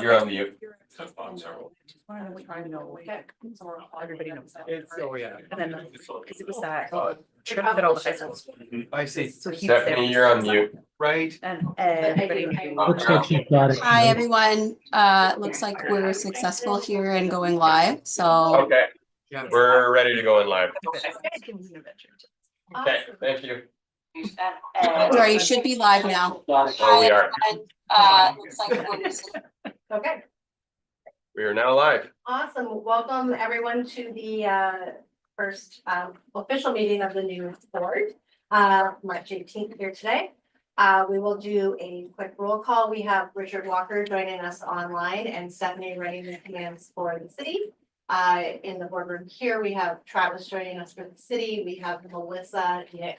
You're on mute. Everybody knows that. It's, oh yeah. And then, because it was that, that all the high schools. I see. So he's Stephanie, there. you're on mute. Right. And everybody knew. Looks like she's got it. Hi, everyone. Looks like we're successful here and going live, so. Okay, Yeah. we're ready to go in live. Okay, Okay, thank you. Sorry, you should be live now. Oh, we are. Looks like we're. Okay, We are now live. awesome. Welcome everyone to the first official meeting of the new board. March 18th here today. We will do a quick roll call. We have Richard Walker joining us online and Stephanie running the commands for the city. In the boardroom here, we have Travis joining us for the city. We have Melissa, Nick,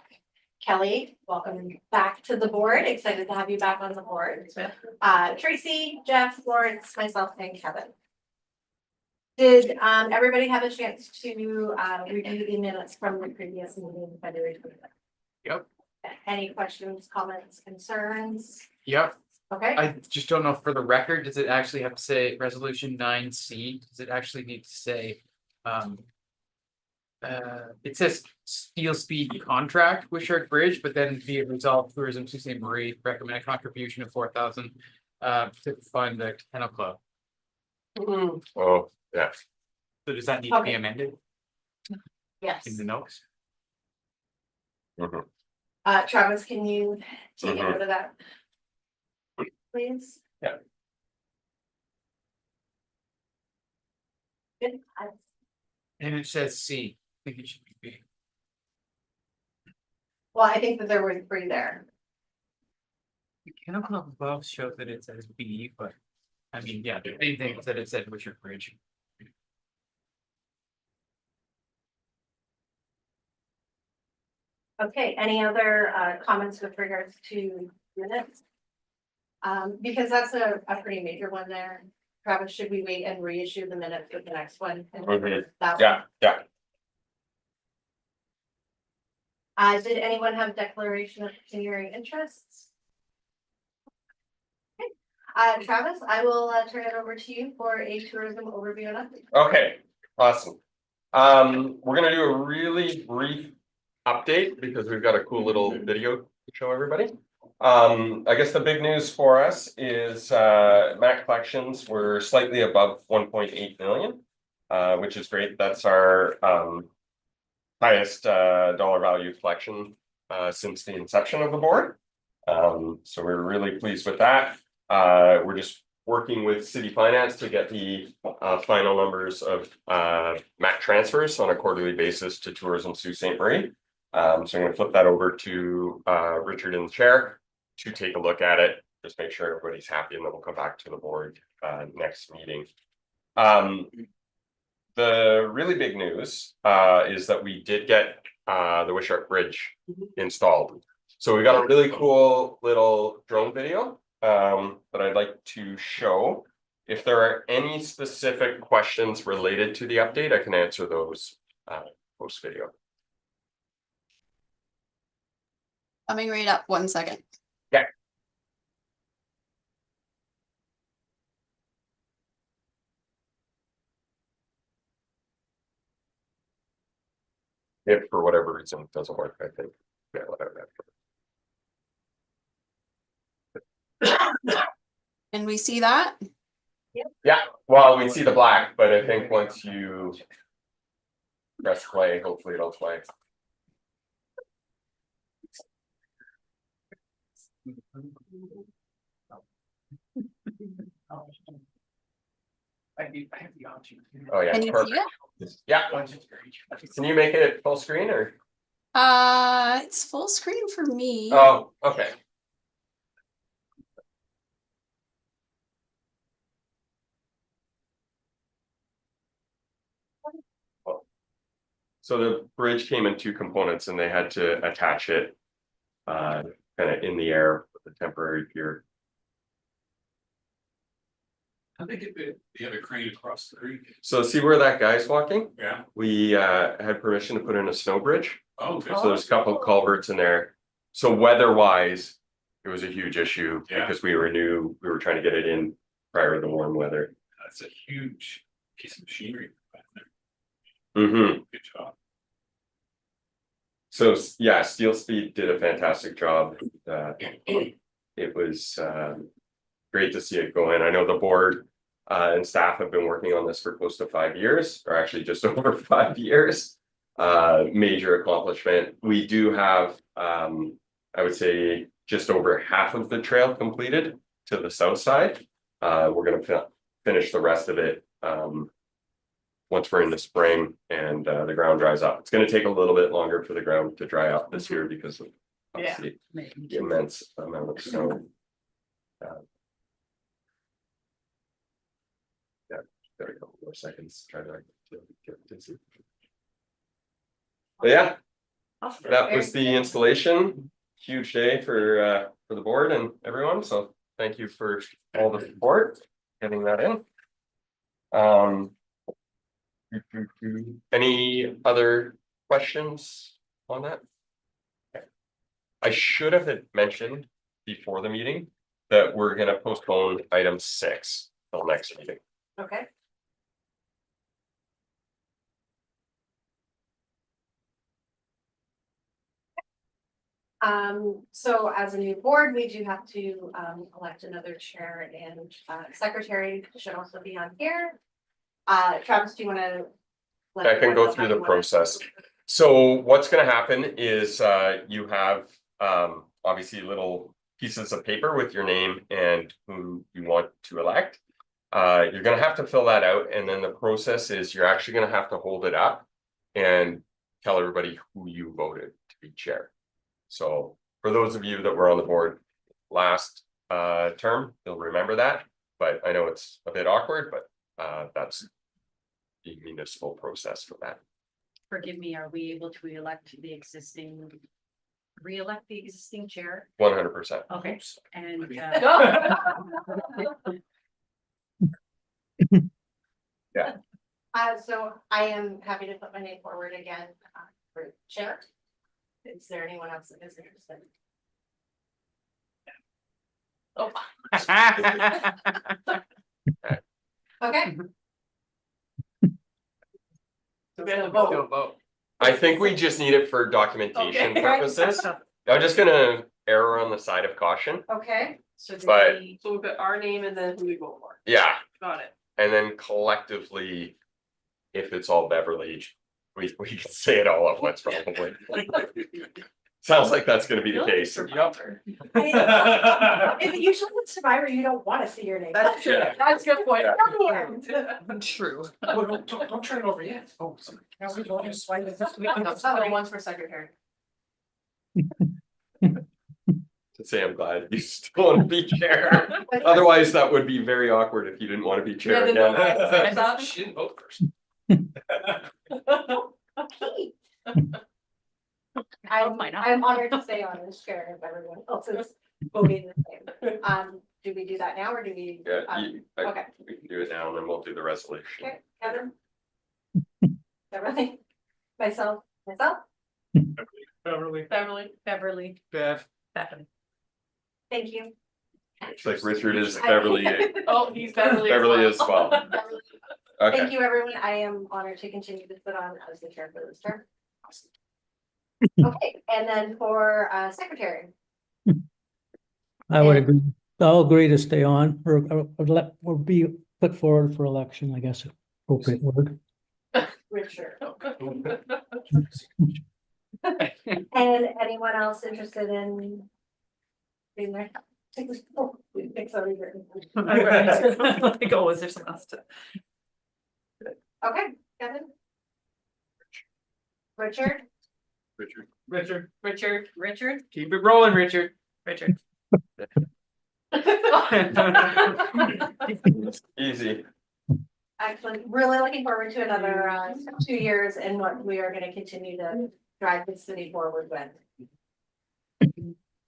Kelly, welcome back to the board. Excited to have you back on the board. Tracy, Jeff, Lawrence, myself, and Kevin. Did everybody have a chance to review the minutes from the previous meeting, February 25th? Yep. Any questions, comments, concerns? Yep. Okay. I just don't know for the record, does it actually have to say resolution 9C? Does it actually need to say, it says steel speed contract with Shark Bridge, but then be it resolved tourism Sault Ste. Marie recommend a contribution of 4,000 to fund the kennel club. Oh, yeah. So does that need to be Okay. amended Yes. in the notes? Mhm. Travis, can you take it Mhm. out of that? Please? Yeah. Good. And it says C. I think it should be B. Well, I think that there were three there. The kennel club above shows that it says B, but I mean, yeah, the same thing that it said Wishart Bridge. Okay, any other comments with regards to minutes? Because that's a pretty major one there. Travis, should we wait and reissue the minutes with the next one? Mhm. That one? Yeah. Did anyone have declaration of continuing interests? Okay. Travis, I will turn it over to you for a tourism overview and update. Okay, awesome. We're gonna do a really brief update because we've got a cool little video to show everybody. I guess the big news for us is MAC collections were slightly above 1.8 million, which is great. That's our highest dollar value collection since the inception of the board. So we're really pleased with that. We're just working with city finance to get the final numbers of MAC transfers on a quarterly basis to Tourism Sault Ste. Marie. So I'm going to flip that over to Richard in the chair to take a look at it, just make sure everybody's happy, and then we'll come back to the board next meeting. The really big news is that we did get the Wishart Bridge installed. So we got a really cool little drone video that I'd like to show. If there are any specific questions related to the update, I can answer those post video. Coming right up, 1 second. Yeah. If for whatever reason it doesn't work, I think. Yeah, whatever. Can we see that? Yeah, well, we see the black, but I think once you press play, hopefully it'll play. I have the option. Oh yeah, Can you perfect. see it? Yeah. Can you make it full screen or? It's full screen for me. Oh, okay. So the bridge came in two components and they had to attach it kind of in the air with a temporary pier. How they get the other crane across the creek? So see where that guy's walking? Yeah. We had permission to put in a snow bridge. Oh, okay. So there's a couple of culverts in there. So weather-wise, it was a huge issue Yeah. because we were trying to get it in prior to the warm weather. That's a huge piece of machinery. Mm-hmm. Good job. So, yeah, Steel Speed did a fantastic job. It was great to see it go in. I know the board and staff have been working on this for close to 5 years, or actually just over 5 years. Major accomplishment. We do have, I would say, just over half of the trail completed to the south side. We're gonna finish the rest of it once we're in the spring and the ground dries up. It's gonna take a little bit longer for the ground to dry up this year because of obviously the immense amount of snow. Yeah, got a couple more seconds, try to get it to. But yeah, that was the installation. Huge day for the board and everyone, so thank you for all the support, getting that in. Any other questions on that? Okay. I should have mentioned before the meeting that we're gonna postpone item 6 till next meeting. Okay. So as a new board, we do have to elect another chair and secretary should also be on here. Travis, do you wanna? I can go through the process. So what's gonna happen is you have obviously little pieces of paper with your name and who you want to elect. You're gonna have to fill that out, and then the process is you're actually gonna have to hold it up and tell everybody who you voted to be chair. So for those of you that were on the board last term, you'll remember that, but I know it's a bit awkward, but that's the municipal process for that. Forgive me, are we able to re-elect the existing chair? 100%. Okay, and So I am happy to put my name forward again for chair. Is there anyone else that is interested? Oh, okay. We have to vote. I think we just need it for documentation Okay. purposes. I'm just gonna err on the side of caution. Okay. So But- so we've got our name and then who we vote for. Yeah, Got it. and then collectively, if it's all Beverly, we can say it all at once probably. Sounds like that's gonna be the case. If you usually with Survivor, you don't want to see your name. That's true. Yeah. That's a good point. True. Oh, don't turn it over yet. Oh, sorry. Oh, one's for secretary. To say I'm glad you still want to be chair. Otherwise, that would be very awkward if you didn't want to be chair Yeah, again. She didn't vote first. Okay. Might not. I'm honored to stay on as chair if everyone else is voting the same. Do we do that now or do we? Yeah, Okay, we can do it now and then we'll do the resolution. okay, Kevin? Beverly? Myself? Beverly. Beverly. Bev. Bethany. Thank you. It's like Richard is Beverly. Oh, he's Beverly. Beverly as well. Beverly. Okay, Thank you, everyone. I am honored to continue to sit on as the chair for this term. Okay, and then for secretary, I would agree. I'll agree to stay on or be put forward for election, I guess, appropriate word. Richard. And anyone else interested in being there? It's already written. Like, oh, is there something else to? Okay, Kevin? Richard? Richard? Keep it rolling, Richard. Richard. easy. Excellent. Really looking forward to another 2 years and what we are gonna continue to drive the city forward with.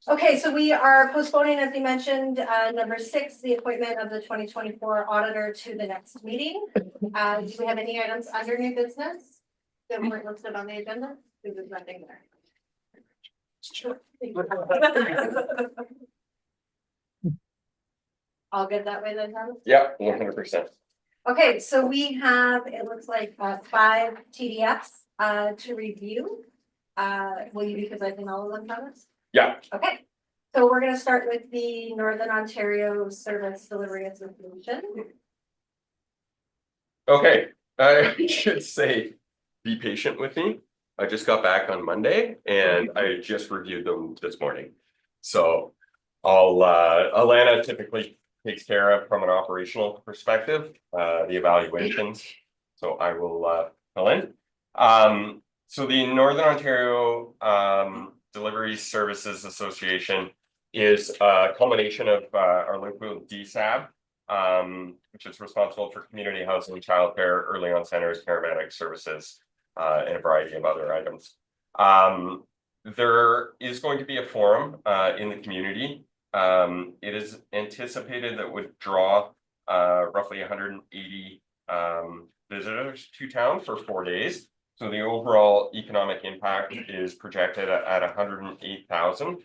Okay, so we are postponing, as we mentioned, number 6, the appointment of the 2024 auditor to the next meeting. Do we have any items under new business that weren't listed on the agenda? There's nothing there. All good that way then, Thomas? Yeah, 100%. Okay, so we have, it looks like 5 TDFs to review. Will you be presenting all of them, Thomas? Yeah, Okay, so we're gonna start with the Northern Ontario Service Delivery Association. okay, I should say, be patient with me. I just got back on Monday and I just reviewed them this morning. So Alana typically takes care of from an operational perspective, the evaluations. So I will fill in. So the Northern Ontario Delivery Services Association is a culmination of our local DSAB, which is responsible for community housing, childcare, early on centers, paramedic services, and a variety of other items. There is going to be a forum in the community. It is anticipated that would draw roughly 180 visitors to town for 4 days. So the overall economic impact is projected at 108,000.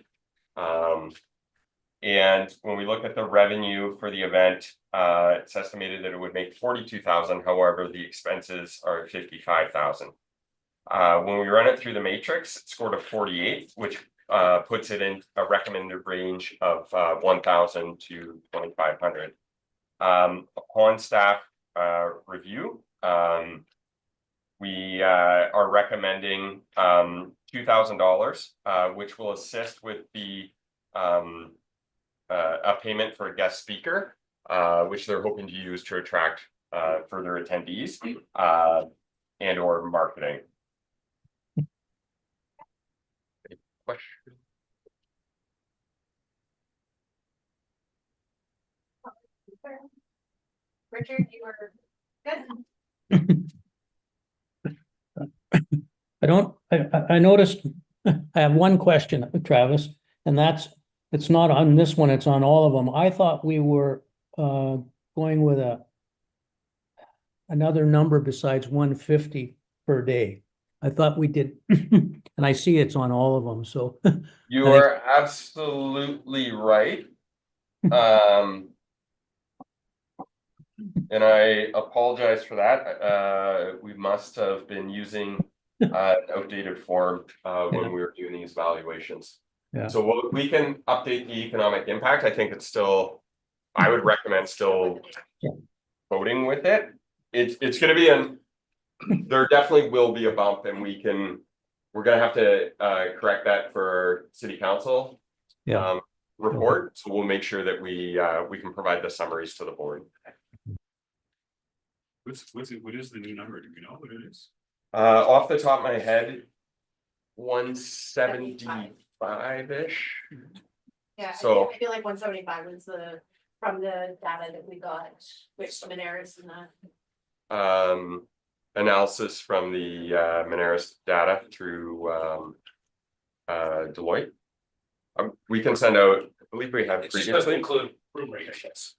And when we look at the revenue for the event, it's estimated that it would make 42,000. However, the expenses are 55,000. When we run it through the matrix, it scored a 48, which puts it in a recommended range of 1,000 to 2,500. Upon staff review, we are recommending $2,000, which will assist with the a payment for a guest speaker, which they're hoping to use to attract further attendees and or marketing. Any questions? Richard, you were good. I noticed, I have one question, Travis, and that's, it's not on this one, it's on all of them. I thought we were going with another number besides 150 per day. I thought we did, and I see it's on all of them, so. You I think- are absolutely right. And I apologize for that. We must have been using an outdated form when we were doing these valuations. Yeah. So we can update the economic impact. I think it's still, I would recommend still voting with it. It's gonna be there definitely will be a bump and we're gonna have to correct that for city council. Yeah. Report, so we'll make sure that we can provide the summaries to the board. What is the new number? Do you know what it is? Off the top of my head, 175-ish. Yeah, So- I feel like 175 was from the data that we got, which Monaris and that. Analysis from the Monaris data through Deloitte. We can send out, I believe we have It just doesn't previously. include room rate, I guess.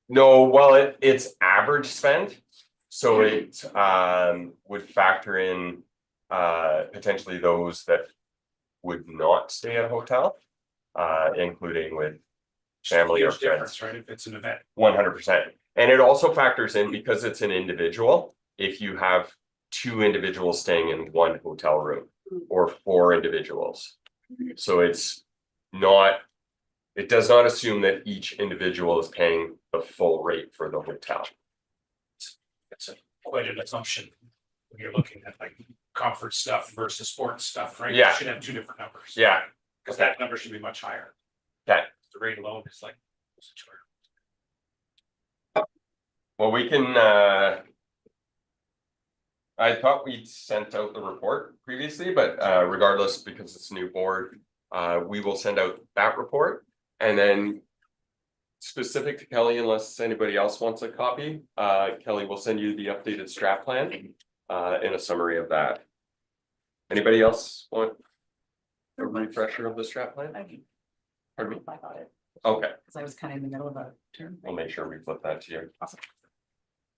No, well, it's average spend, so it would factor in potentially those that would not stay at a hotel, including with family or Huge difference, friends. right? If it's an event. 100%. And it also factors in, because it's an individual, if you have 2 individuals staying in one hotel room or 4 individuals. So it does not assume that each individual is paying the full rate for the hotel. It's quite an assumption. When you're looking at like comfort stuff versus sports stuff, right? Yeah. You should have 2 different numbers. Yeah, Because that number should be much higher. okay. The rate alone is like. Well, we can, I thought we'd sent out the report previously, but regardless, because it's a new board, we will send out that report. And then specific to Kelly, unless anybody else wants a copy, Kelly will send you the updated strat plan in a summary of that. Anybody else want a refresher of the strat plan? Pardon me? I got it, Okay, because I was kind of in the middle of a term. we'll make sure we flip that to you.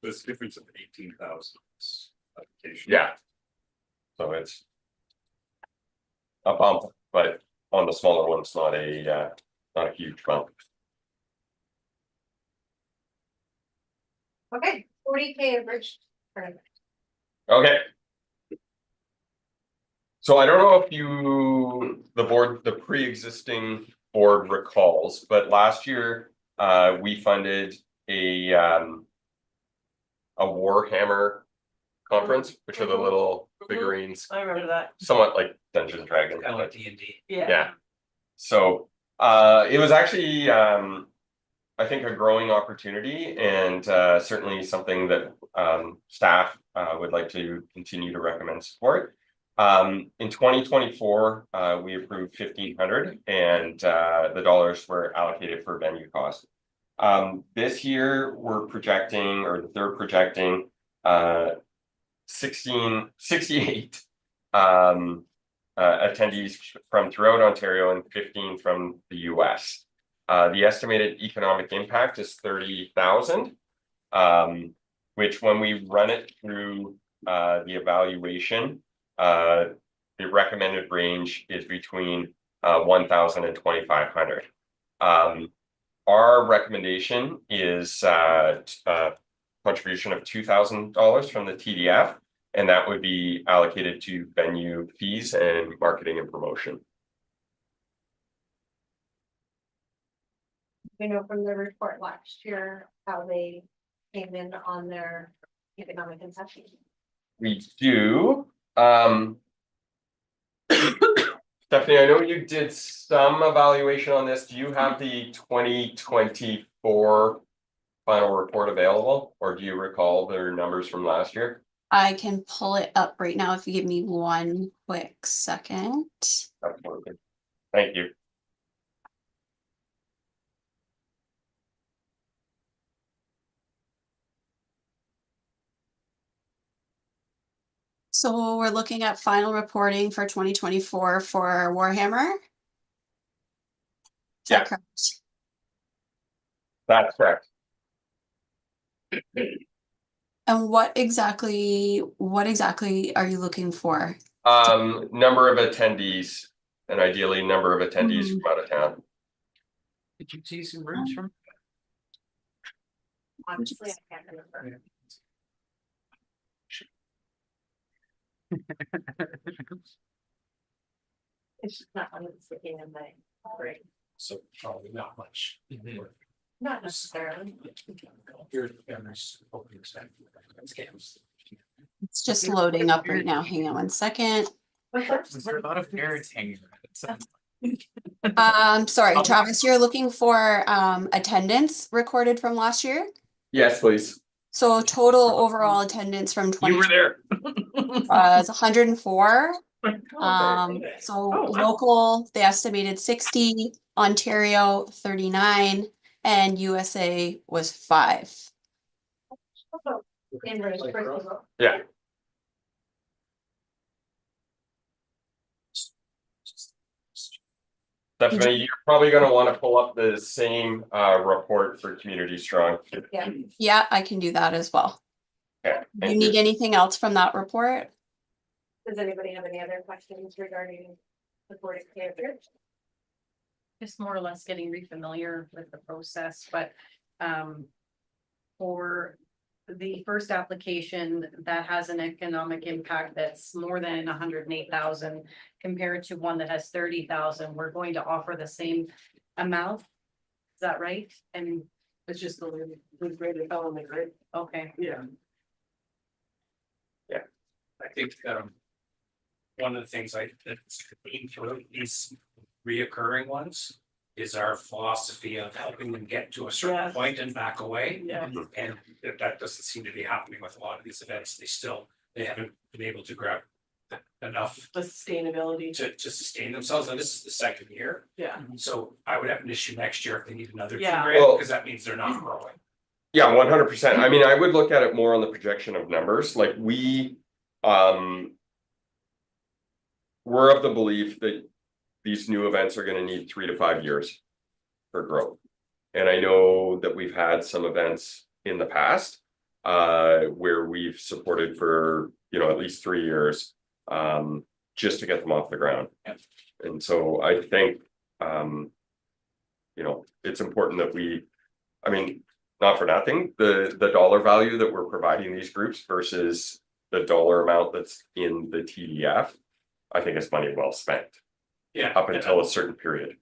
There's a difference of 18,000. Yeah. So it's a bump, but on the smaller one, it's not a huge bump. Okay, 40K bridge tournament. Okay. So I don't know if you, the pre-existing board recalls, but last year, we funded a Warhammer conference, which are the little figurines, I remember that. somewhat like Dungeons and Dragons. Kind of like D&D. Yeah. So, it was actually, I think a growing opportunity and, certainly something that, staff, would like to continue to recommend support. In 2024, we approved 1,500 and, the dollars were allocated for venue costs. This year, they're projecting, 68 attendees from throughout Ontario and 15 from the US. The estimated economic impact is 30,000, which when we run it through the evaluation, the recommended range is between 1,000 and 2,500. Our recommendation is contribution of $2,000 from the TDF, and that would be allocated to venue fees and marketing and promotion. We know from the report last year how they came in on their economic impact. We do. Stephanie, I know you did some evaluation on this. Do you have the 2024 final report available, or do you recall their numbers from last year? I can pull it up right now if you give me one quick second. Absolutely. Thank you. So we're looking at final reporting for 2024 for Warhammer. Is that Yeah. correct? That's correct. And what exactly are you looking for? Number of attendees, and ideally number of attendees Mhm. from out of town. Did you see some rooms from? Honestly, I can't remember. It's just not one that's sticking in my brain. So probably not much. Not necessarily. Here's Henry's opening statement. Scams. It's just loading up right now. Hang on one second. Was there a lot of nerds hanging around? Sorry, Travis, you're looking for attendance recorded from last year? Yes, please. So total overall attendance from You were 20 there. was 104. So Oh, wow. local, they estimated 60, Ontario 39, and USA was 5. In Rose, first of all. Yeah. Stephanie, you're probably gonna want to pull up the same report for Community Strong. Yeah. Yeah, I can do that as well. Okay, You thank need you. anything else from that report? Does anybody have any other questions regarding the 40K bridge? Just more or less getting refamiliar with the process, but for the first application that has an economic impact that's more than 108,000 compared to one that has 30,000, we're going to offer the same amount. Is that right? And it's just the grid element, right? Okay. Yeah. Yeah. I think one of the things that's been through these reoccurring ones is our philosophy of helping them get to a certain Yes. point and back away. Yeah. And that doesn't seem to be happening with a lot of these events. They haven't been able to grab enough The sustainability. to sustain themselves. And this is the second year. Yeah. So I would have an issue next year if they need another Yeah. $2,000, Well- because that means they're not growing. Yeah, 100%. I mean, I would look at it more on the projection of numbers, like we're of the belief that these new events are gonna need 3 to 5 years for growth. And I know that we've had some events in the past where we've supported for, at least 3 years just to get them off the ground. And so I think, it's important that not for nothing, the dollar value that we're providing these groups versus the dollar amount that's in the TDF. I think it's money well spent Yeah. up until a certain period.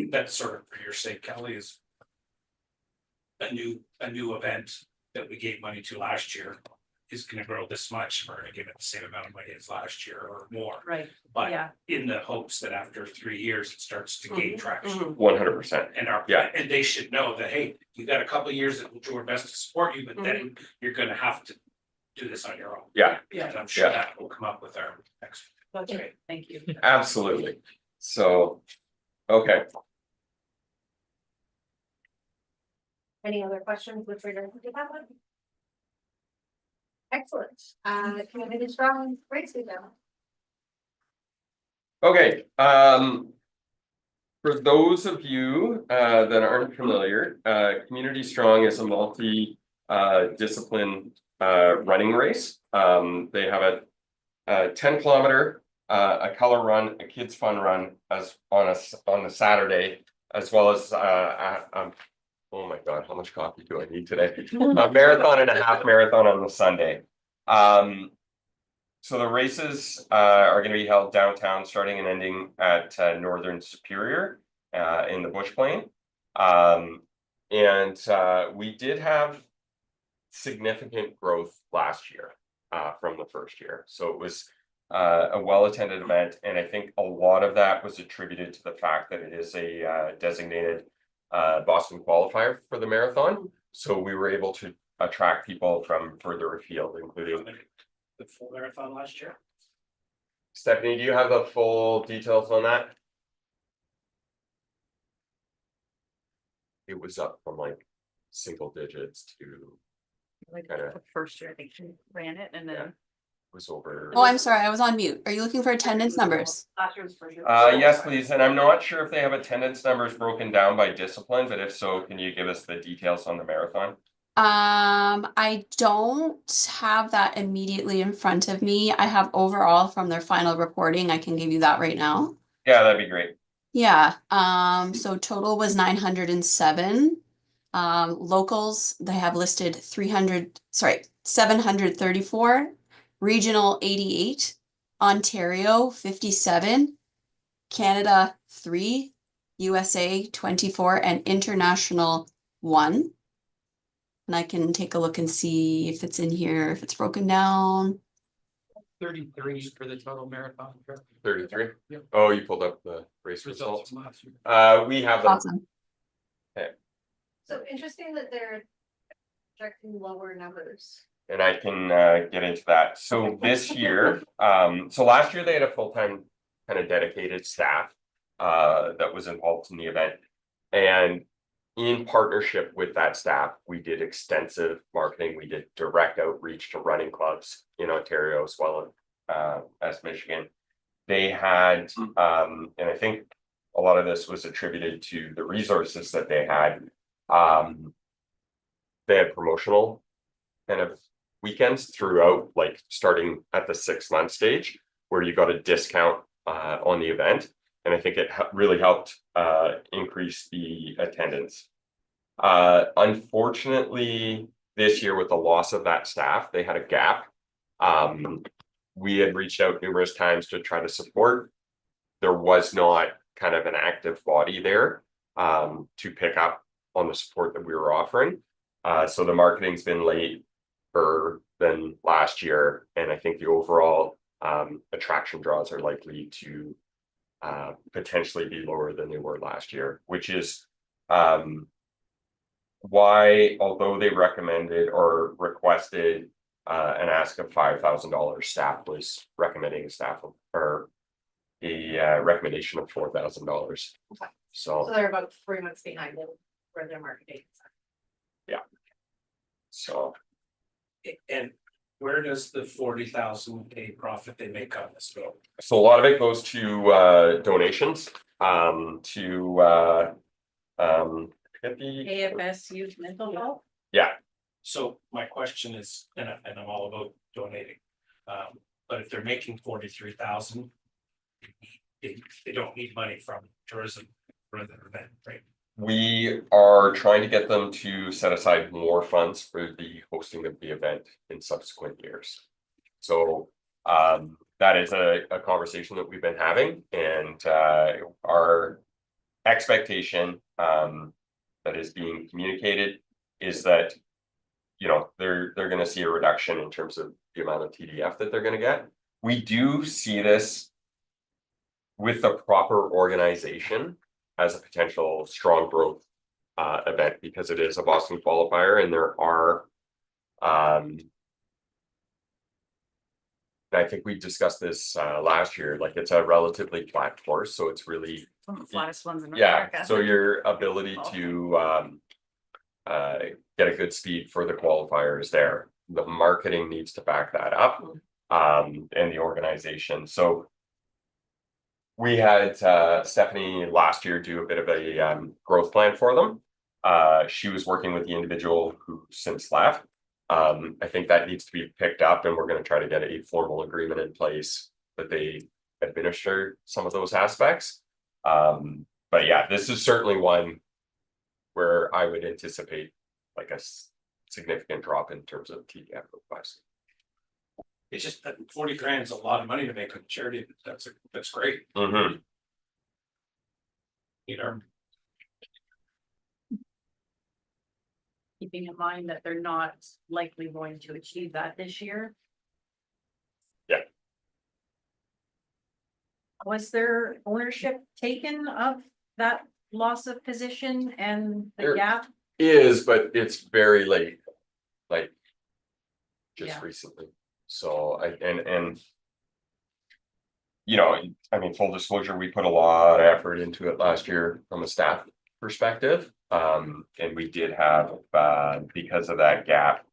That's sort of for your sake, Kelly, is. A new event that we gave money to last year is gonna grow this much, we're gonna give it the same amount of money as last year or more. Right, But yeah. in the hopes that after 3 years, it starts to gain traction. 100%. And Yeah. and they should know that, hey, you got a couple of years that we'll do our best to support you, but then you're gonna have to do this on your own. Yeah. And I'm sure Yeah. that will come up with our next. That's great. Thank you. Absolutely. So, okay. Any other questions with regard to that one? Excellent. Community strong, great speak now. Okay, for those of you that aren't familiar, Community Strong is a discipline running race. They have a 10 kilometer, a color run, a kids fun run as on a Saturday, as well as oh my God, how much coffee do I need today? A marathon and a half marathon on the Sunday. So the races are going to be held downtown, starting and ending at Northern Superior in the Bush Plain. We did have significant growth last year from the first year. So it was a well-attended event. And I think a lot of that was attributed to the fact that it is a designated Boston qualifier for the marathon. So we were able to attract people from further afield, including The full marathon last year. Stephanie, do you have the full details on that? It was up from like single digits to Like Kinda. the first year, I think she ran it and then. was over. Oh, I'm sorry, I was on mute. Are you looking for attendance numbers? Last year's first year. Yes, please. And I'm not sure if they have attendance numbers broken down by discipline, but if so, can you give us the details on the marathon? I don't have that immediately in front of me. I have overall from their final reporting. I can give you that right now. Yeah, that'd be great. Yeah, so total was 907. Locals, they have listed 734, regional 88, Ontario 57, Canada 3, USA 24, and international 1. And I can take a look and see if it's in here, if it's broken down. 33 for the total marathon. 33? Yep. Oh, you pulled up the race results. Results from last year. We have them. Awesome. So interesting that they're projecting lower numbers. And I can get into that. So this year, so last year they had a full-time kind of dedicated staff that was involved in the event. And in partnership with that staff, we did extensive marketing. We did direct outreach to running clubs in Ontario as well as Michigan. They had, and I think a lot of this was attributed to the resources that they had. They had promotional kind of weekends throughout, like starting at the 6-month stage, where you got a discount on the event. And I think it really helped increase the attendance. Unfortunately, this year with the loss of that staff, they had a gap. We had reached out numerous times to try to support. There was not kind of an active body there to pick up on the support that we were offering. So the marketing's been later than last year, and I think the overall attraction draws are likely to potentially be lower than they were last year, which is why, although they recommended or requested an ask of $5,000, staff was recommending or a recommendation of $4,000. Okay. So So they're about 3 months behind them for their marketing. so And where does the 40,000 a profit they make on this go? a lot of it goes to donations to get the AFS Youth Mental Health. So my question is, and I'm all about donating. But if they're making 43,000. They don't need money from tourism for the event, right? We are trying to get them to set aside more funds for the hosting of the event in subsequent years. So that is a conversation that we've been having, and our expectation that is being communicated is that, you know, they're going to see a reduction in terms of the amount of TDF that they're going to get. We do see this with the proper organization as a potential strong growth event, because it is a Boston qualifier, and there are I think we discussed this last year, like it's a relatively flat course, so it's really, One of the flattest ones in North yeah, America. so your ability to get a good speed for the qualifier is there. The marketing needs to back that up, and the organization. So we had Stephanie last year do a bit of a growth plan for them. She was working with the individual who since left. I think that needs to be picked up, and we're going to try to get a formal agreement in place that they administer some of those aspects. But yeah, this is certainly one where I would anticipate like a significant drop in terms of TDF requests. It's just 40 grand is a lot of money to make on charity. That's great. Mm-hmm. You know, Keeping in mind that they're not likely going to achieve that this year. Yeah. Was there ownership taken of that loss of position and the There- gap? Is, but it's very late, like just Yeah. recently. So and you know, I mean, full disclosure, we put a lot of effort into it last year from a staff perspective. And we did have because of that gap,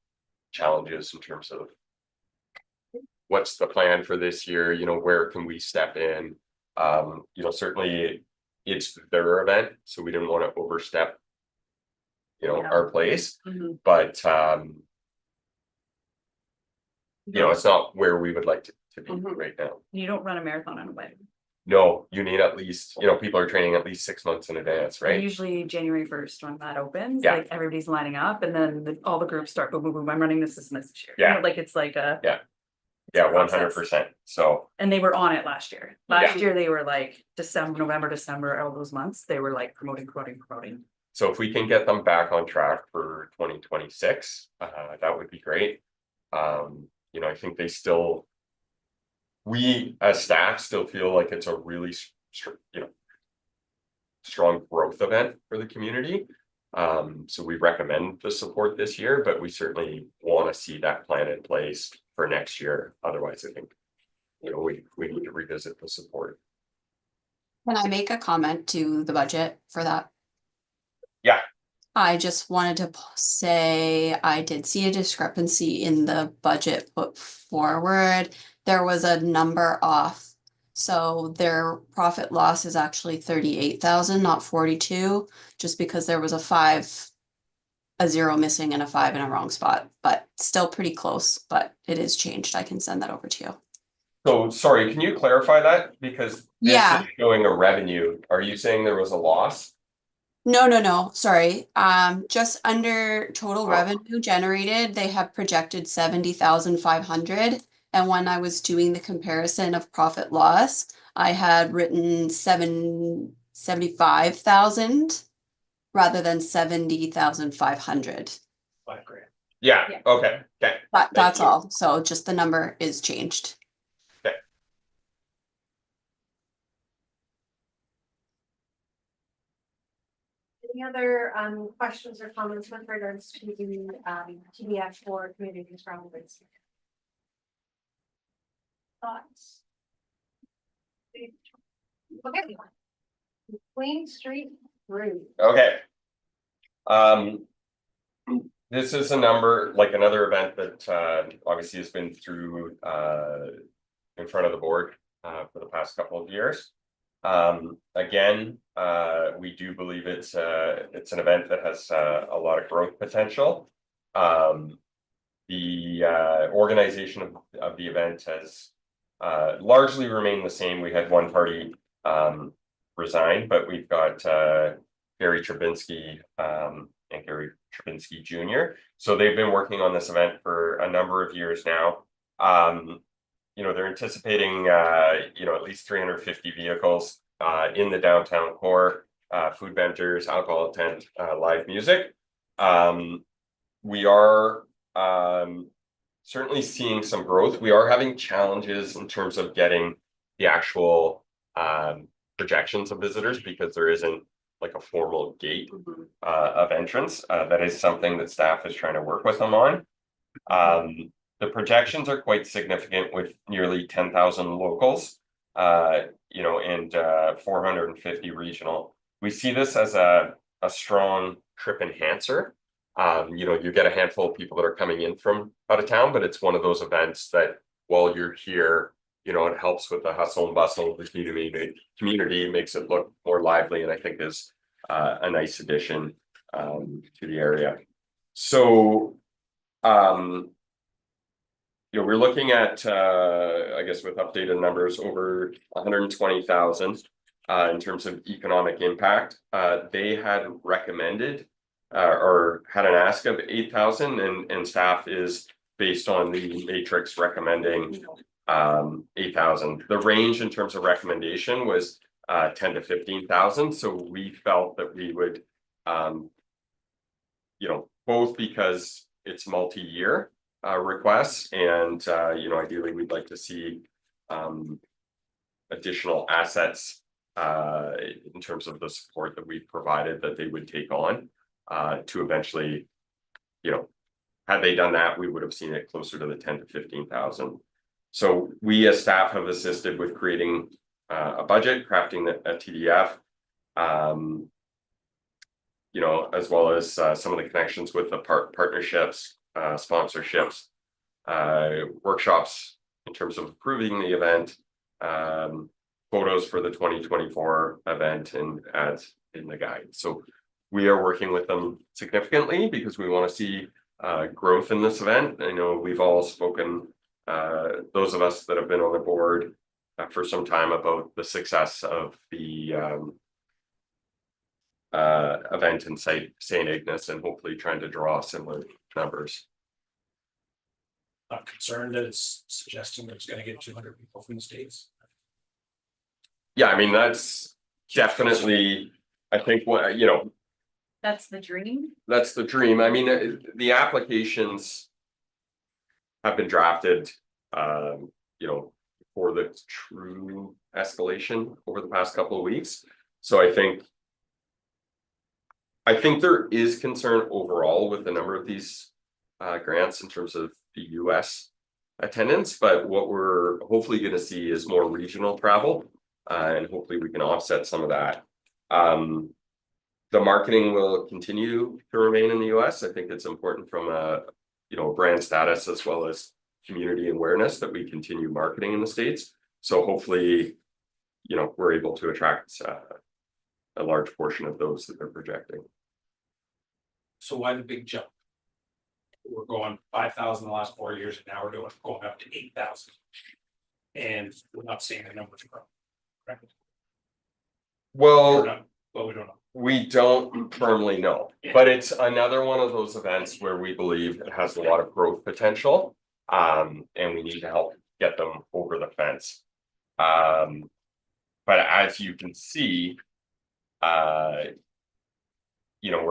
challenges in terms of what's the plan for this year, you know, where can we step in? You know, certainly it's their event, so we didn't want to overstep, you know, Yeah. our place, Mhm. but you know, it's not where we would like to be Mhm. right now. You don't run a marathon on a wedding. No, you need at least, you know, people are training at least 6 months in advance, And right? usually January 1st when that opens, Yeah. like everybody's lining up and then all the groups start boom, boom, boom. I'm running this year. You Yeah. know, like it's like a. Yeah. it's a Yeah, process. 100%. So And they were on it last year. Last Yeah. year, they were like November, December, all those months, they were like promoting. so if we can get them back on track for 2026, that would be great. You know, I think we as staff still feel like it's a really you know, strong growth event for the community. So we recommend the support this year, but we certainly want to see that plan in place for next year. Otherwise, I think, you know, we need to revisit the support. Can I make a comment to the budget for that? Yeah. I just wanted to say I did see a discrepancy in the budget put forward. There was a number off. So their profit loss is actually 38,000, not 42, just because there was a 0 missing and a 5 in a wrong spot, but still pretty close, but it is changed. I can send that over to you. So sorry, can you clarify that? Because this Yeah. is showing a revenue. Are you saying there was a loss? No, sorry. Just under total Oh. revenue generated, they have projected 70,500. And when I was doing the comparison of profit loss, I had written 75,000 rather than 70,500. 5 grand. Yeah, Yeah. okay, That's you. all. So just the number is changed. Any other questions or comments with regards to the TBF for community strong goods? Thoughts? Okay. Queen Street Road. Okay. This is a number, like another event that obviously has been through in front of the board for the past couple of years. Again, we do believe it's an event that has a lot of growth potential. The organization of the event has largely remained the same. We had one party resign, but we've got Gary Trubinsky, and Gary Trubinsky Jr. So they've been working on this event for a number of years now. They're anticipating, at least 350 vehicles, in the downtown core, food vendors, alcohol tent, live music. We are, certainly seeing some growth. We are having challenges in terms of getting the actual, projections of visitors because there isn't like a formal gate of entrance. That is something that staff is trying to work with them on. The projections are quite significant with nearly 10,000 locals, and 450 regional. We see this as a strong trip enhancer. You get a handful of people that are coming in from out of town, but it's one of those events that while you're here, it helps with the hustle and bustle of the community, makes it look more lively, and I think is a nice addition to the area. So, we're looking at, I guess with updated numbers, over 120,000 in terms of economic impact. They had recommended or had an ask of 8,000, and staff is based on the matrix recommending 8,000. The range in terms of recommendation was 10 to 15,000. So we felt that we would, both because it's multi-year requests, and ideally we'd like to see additional assets in terms of the support that we've provided that they would take on to eventually, had they done that, we would have seen it closer to the 10 to 15,000. So we as staff have assisted with creating a budget, crafting a TDF, as well as some of the connections with the partnerships, sponsorships, workshops in terms of approving the event, photos for the 2024 event, and ads in the guide. So we are working with them significantly because we want to see growth in this event. I know we've all spoken, those of us that have been on the board for some time, about the success of the event in St. Ignace, and hopefully trying to draw similar numbers. Not concerned that it's suggesting that it's going to get 200 people from the States. Yeah, I mean, that's definitely, I think, what, That's the dream. that's the dream. I mean, the applications have been drafted, for the true escalation over the past couple of weeks. So I think there is concern overall with the number of these grants in terms of the US attendance, but what we're hopefully going to see is more regional travel, and hopefully we can offset some of that. The marketing will continue to remain in the US. I think it's important from a brand status as well as community awareness that we continue marketing in the States. So hopefully, we're able to attract a large portion of those that they're projecting. So why the big jump? We're going 5,000 the last 4 years, and now we're going up to 8,000. And we're not seeing the numbers grow. Correct? Well, We don't know. we don't firmly know, but it's another one of those events where we believe it has a lot of growth potential, and we need to help get them over the fence. But as you can see, we're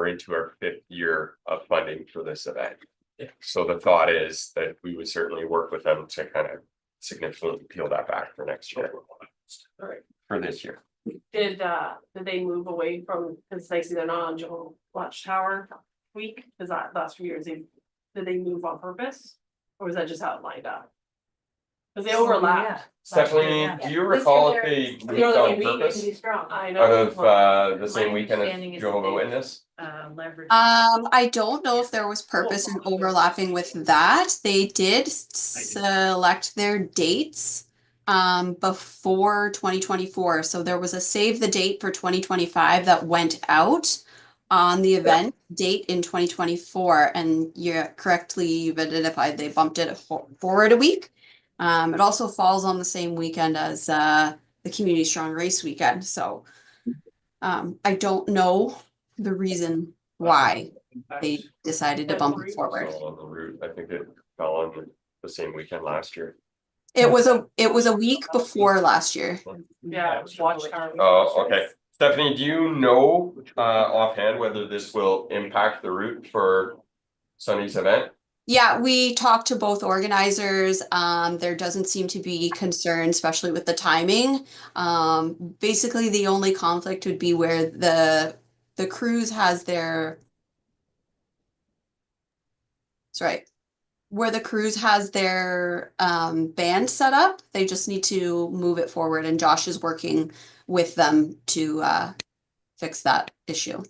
into our 5th year of funding for this event. Yeah. So the thought is that we would certainly work with them to kind of significantly peel that back for next year. All right. For this year. Did they move away from, because they see they're not on Joe Watchtower week, because that last few years, did they move on purpose? Or was that just how it lined up? Because they overlap. Stephanie, Yeah. do you recall if they moved on purpose I out know. of the same My weekend understanding as is Jehovah's that they- Witness? Leverage. I don't know if there was purpose in overlapping with that. They did select their dates before 2024. So there was a save the date for 2025 that went out on the event date in 2024, and you've correctly identified they bumped it forward a week. It also falls on the same weekend as the Community Strong Race weekend. So I don't know the reason why they decided to bump it forward. So on the route, I think it fell on the same weekend last year. It was a week before last year. Yeah, Watchtower. Oh, okay. Stephanie, do you know offhand whether this will impact the route for Sunny's event? Yeah, we talked to both organizers. There doesn't seem to be concern, especially with the timing. Basically, the only conflict would be where the cruise has their. That's right. Where the cruise has their band set up, they just need to move it forward, and Josh is working with them to fix that issue.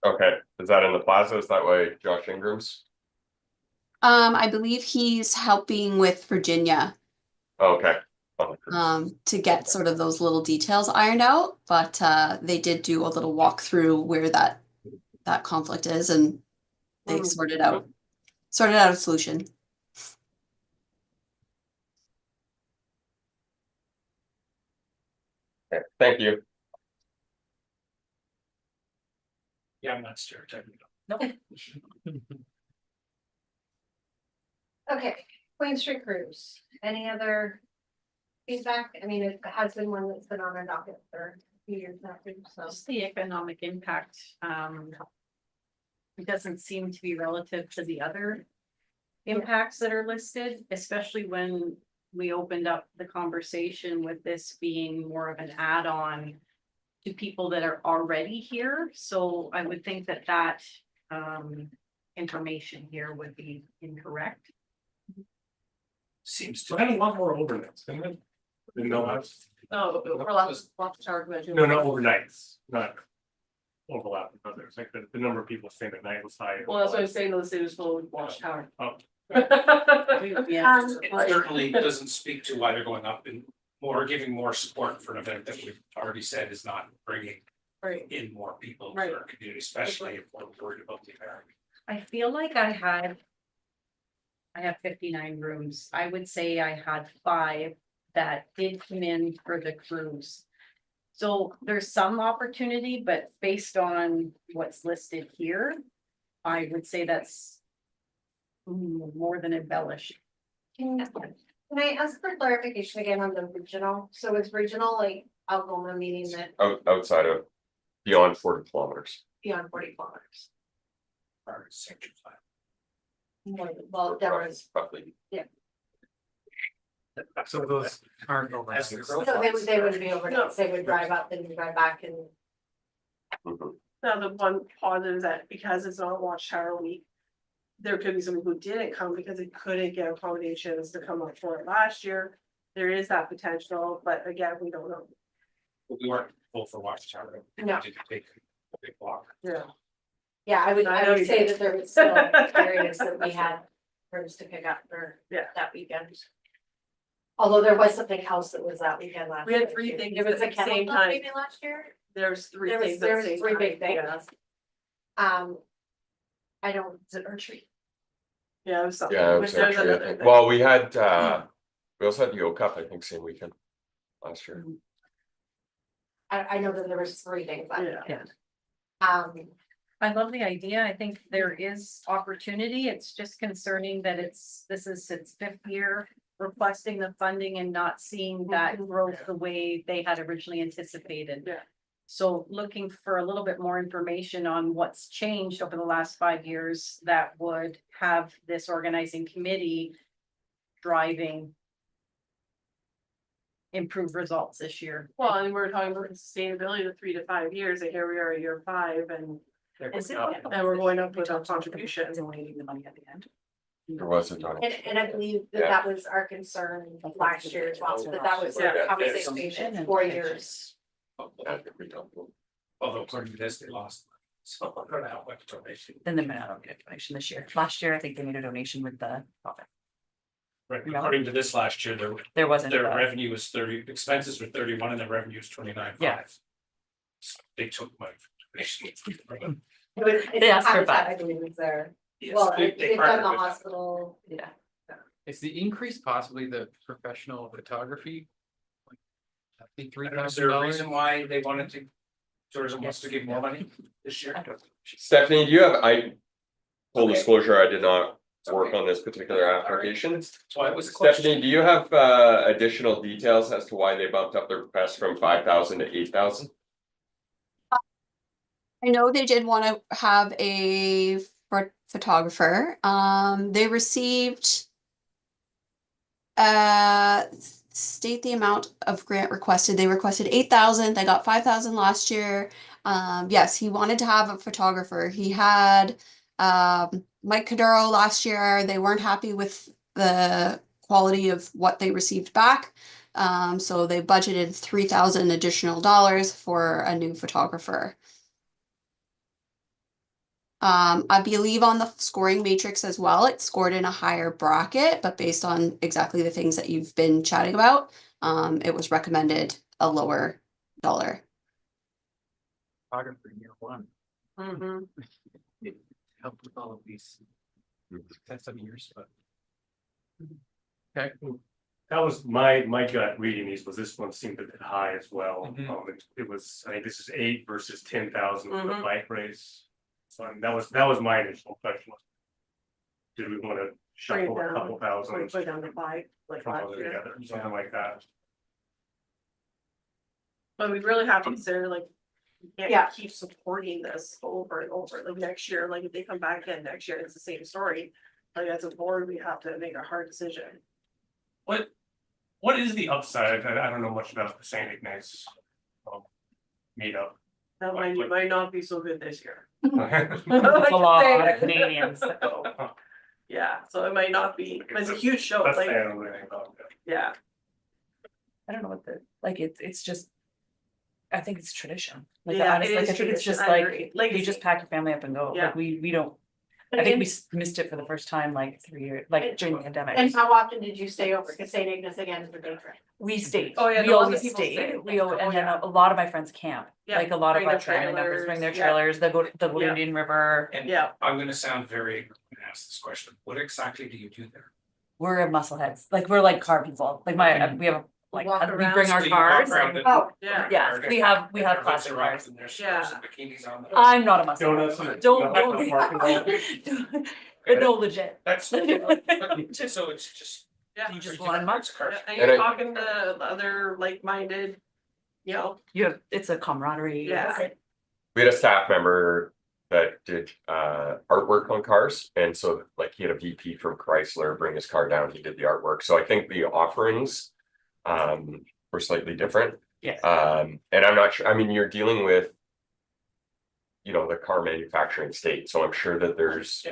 Okay, is that in the plaza? Is that way Josh Ingram's? I believe he's helping with Virginia Okay. to get sort of those little details ironed out, but they did do a little walkthrough where that conflict is, and they sorted out a solution. Okay, thank you. Yeah, I'm not stereotyping. Okay, Queen Street Cruise, any other feedback? I mean, it has been one that's been on our docket for a few years now, so. Just the economic impact, it doesn't seem to be relative to the other impacts that are listed, especially when we opened up the conversation with this being more of an add-on to people that are already here. So I would think that information here would be incorrect. Seems to I had a be. lot more overnights, didn't it? Oh, Watchtower Convention. No, not overnights, not overlap with others, like the number of people staying at night was high. Well, that's what I'm saying, the city was full of Watchtower. Oh. Yeah, It certainly doesn't speak to why they're going up and more, giving more support for an event that we've already said is not bringing Right. in more people to Right. our community, especially if we're worried about the environment. I feel like I have 59 rooms. I would say I had 5 that did come in for the cruise. So there's some opportunity, but based on what's listed here, I would say that's more than embellished. Can I ask for clarification again on the regional? So is regional like Algoma, meaning that Outside of beyond 40 kilometers. beyond 40 kilometers? Our section 5. Well, there was, Roughly. So those aren't As the overnights. growth so they lines- would be overnight, they would drive up and drive back and. Mhm. Now, the one positive is that because it's not Watchtower week. There could be someone who didn't come because they couldn't get accommodations to come up for it last year. There is that potential, but again, we don't know. We weren't full for Watchtower. No. Did take a big block. Yeah. Yeah, I would I know you say did. that there was still areas that we had rooms to pick up for Yeah. that weekend. Although there was something else that was that weekend last We year. had 3 too. things There was at a the kennel same club time. maybe last year. There's 3 There was- things. there at was the same 3 time, big things. yeah. I don't, is it archery? Yeah, it was something. Yeah, it Which was there's actually, I another think, thing. well, we had we also had the O Cup, I think, same weekend last year. I know that there was 3 things that Yeah. weekend. I love the idea. I think there is opportunity. It's just concerning that this is its 5th year requesting the funding and not seeing that growth the way they had originally anticipated. Yeah. So looking for a little bit more information on what's changed over the last 5 years that would have this organizing committee driving improved results this year. Well, and we're talking about sustainability to 3 to 5 years, and here we are at year 5, and Is it? and we're going up with our contribution. Donating the money at the end. There was a donation. And I believe that that was our concern last year as well, that was Yeah. a conversation in 4 years. I think we don't. Although according to this, they lost. So I don't know how much donation. Then they might not get a donation this year. Last year, I think they made a donation with the profit. Right, No. according to this last year, There wasn't. their a- revenue was 30, expenses were 31 and their revenue was 29.5. Yeah. So they took my donation. They asked for Habitat, five. I believe was there. Yes, Well, they they've done partnered the with them. hospital. Yeah. Is the increase possibly the professional photography? Like, I think Is there a reason $3,000? why they wanted to tourism wants to give more money this year. Stephanie, do you have, full Okay. disclosure, I did not work Okay. on this particular application. That's why it was a question. Stephanie, do you have additional details as to why they bumped up their request from 5,000 to 8,000? I know they did want to have a photographer. They received state the amount of grant requested. They requested 8,000. They got 5,000 last year. Yes, he wanted to have a photographer. He had Mike Caduro last year. They weren't happy with the quality of what they received back. So they budgeted 3,000 additional dollars for a new photographer. I believe on the scoring matrix as well, it scored in a higher bracket, but based on exactly the things that you've been chatting about, it was recommended a lower dollar. Photographer year one. Mhm. It helped with all of these. That's some years, but. Okay. That was my gut reading these, was this one seemed a bit high as well. Mhm. It was, I think this is 8 versus 10,000 for the Mhm. bike race. So that was my initial question. Did we want to shuffle a couple thousand Put down the 5, like last year. together, something like that? But we really have to consider like. We Yeah. can't keep supporting this over and over, like next year, like if they come back again next year, it's the same story. Like as a board, we have to make a hard decision. What is the upside? I don't know much about the Saint Ignace meetup. That might not be so good this year. It's a lot of Canadians. So, yeah, so it might not be, but it's a huge show, That's like, I don't know anything about that. yeah. I don't know what it's just, I think it's tradition. Like Yeah, honestly, it I is think it's tradition, just I like, agree. you Legacy. just pack your family up and go. Yeah. Like we don't, I think we missed it for the first time like 3 years, like during the pandemic. And how often did you stay over? Cause St. Ignace again is a big trip. We stayed. Oh, yeah, We no, other always people stayed. stay. We always, Oh, and then yeah. a lot of my friends camp. Yeah, Like a lot of bring our their family members bring their trailers, yeah. trailers. They go to Yeah. Indian River. And Yeah. I'm gonna sound very ignorant when I ask this question. What exactly do you do there? We're muscleheads. Like we're like car people. Like we have like Walk we bring our So you walk cars. around and- the- Oh, yeah. Yeah, we have classic Everyone's around cars. and there's Yeah. stores and bikinis on them. I'm not a muscle. Donuts. Don't Don't. but no legit. That's, so it's just. Yeah. You just so want cars. Yeah, and And you're I- talking to other like-minded, you know, It's a camaraderie. Yeah. We had a staff member that did artwork on cars, and so like he had a VP from Chrysler bring his car down, he did the artwork, so I think the offerings were slightly different. Yeah. And I'm not sure, I mean, you're dealing with the car manufacturing state, so I'm sure that there's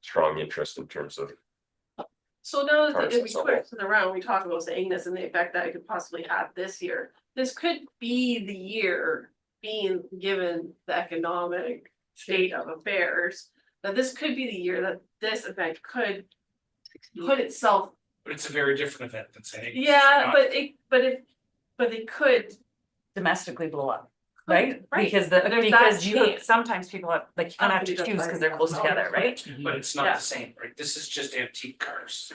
strong interest in terms of so now that Cars if and we so twist it around, we talk about St. Ignace and the effect that it could possibly have this year. This could be the year being given the economic state of affairs. That this could be the year that this event could put itself, But it's a very different event than saying. yeah, but it could. Domestically blow up. Right? Right. Because There's that chance. sometimes people have like you kind of have to choose because they're close together, right? But it's not Yeah. the same, right? This is just antique cars.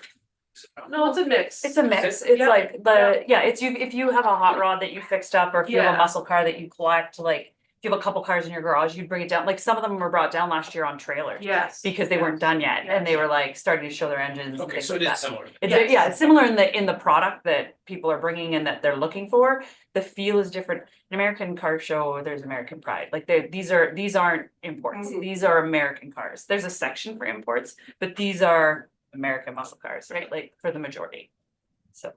No, it's a mix. It's a mix. Is It's Yeah. like it's if you have a hot rod that you fixed up or if you have a Yeah. muscle car that you collect, like if you have a couple cars in your garage, you'd bring it down. Like some of them were brought down last year on trailers Yes. because they weren't done yet and they were like starting to show their engines and Okay, things so like it that. is similar. It's Yes. yeah, it's similar in the product that people are bringing and that they're looking for. The feel is different. An American car show, there's American pride. Like these aren't imports. Mhm. These are American cars. There's a section for imports, but these are American muscle cars, right? Like for the majority. So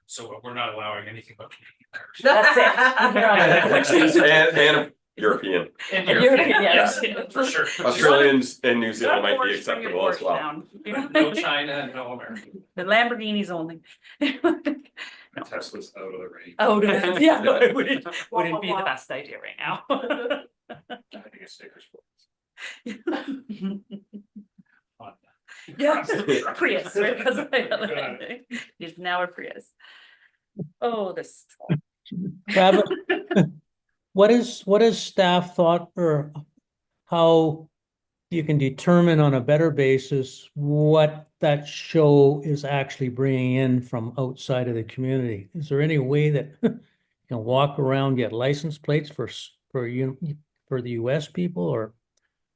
So we're not allowing anything but Canadian cars. that's it. and European. And European, yes, yes. for sure. Australians and New Zealand might Porsche, be bring your acceptable as Porsche well. down. No China, no America. The Lamborghinis only. Tesla's out of the range. Oh, yeah, no, it wouldn't be the best idea right now. I think it's stickers for Yeah, Prius, right? Because it's now a Prius. Oh, this. Travis, what is staff thought or how you can determine on a better basis what that show is actually bringing in from outside of the community? Is there any way that you can walk around, get license plates for for you, for the US people or?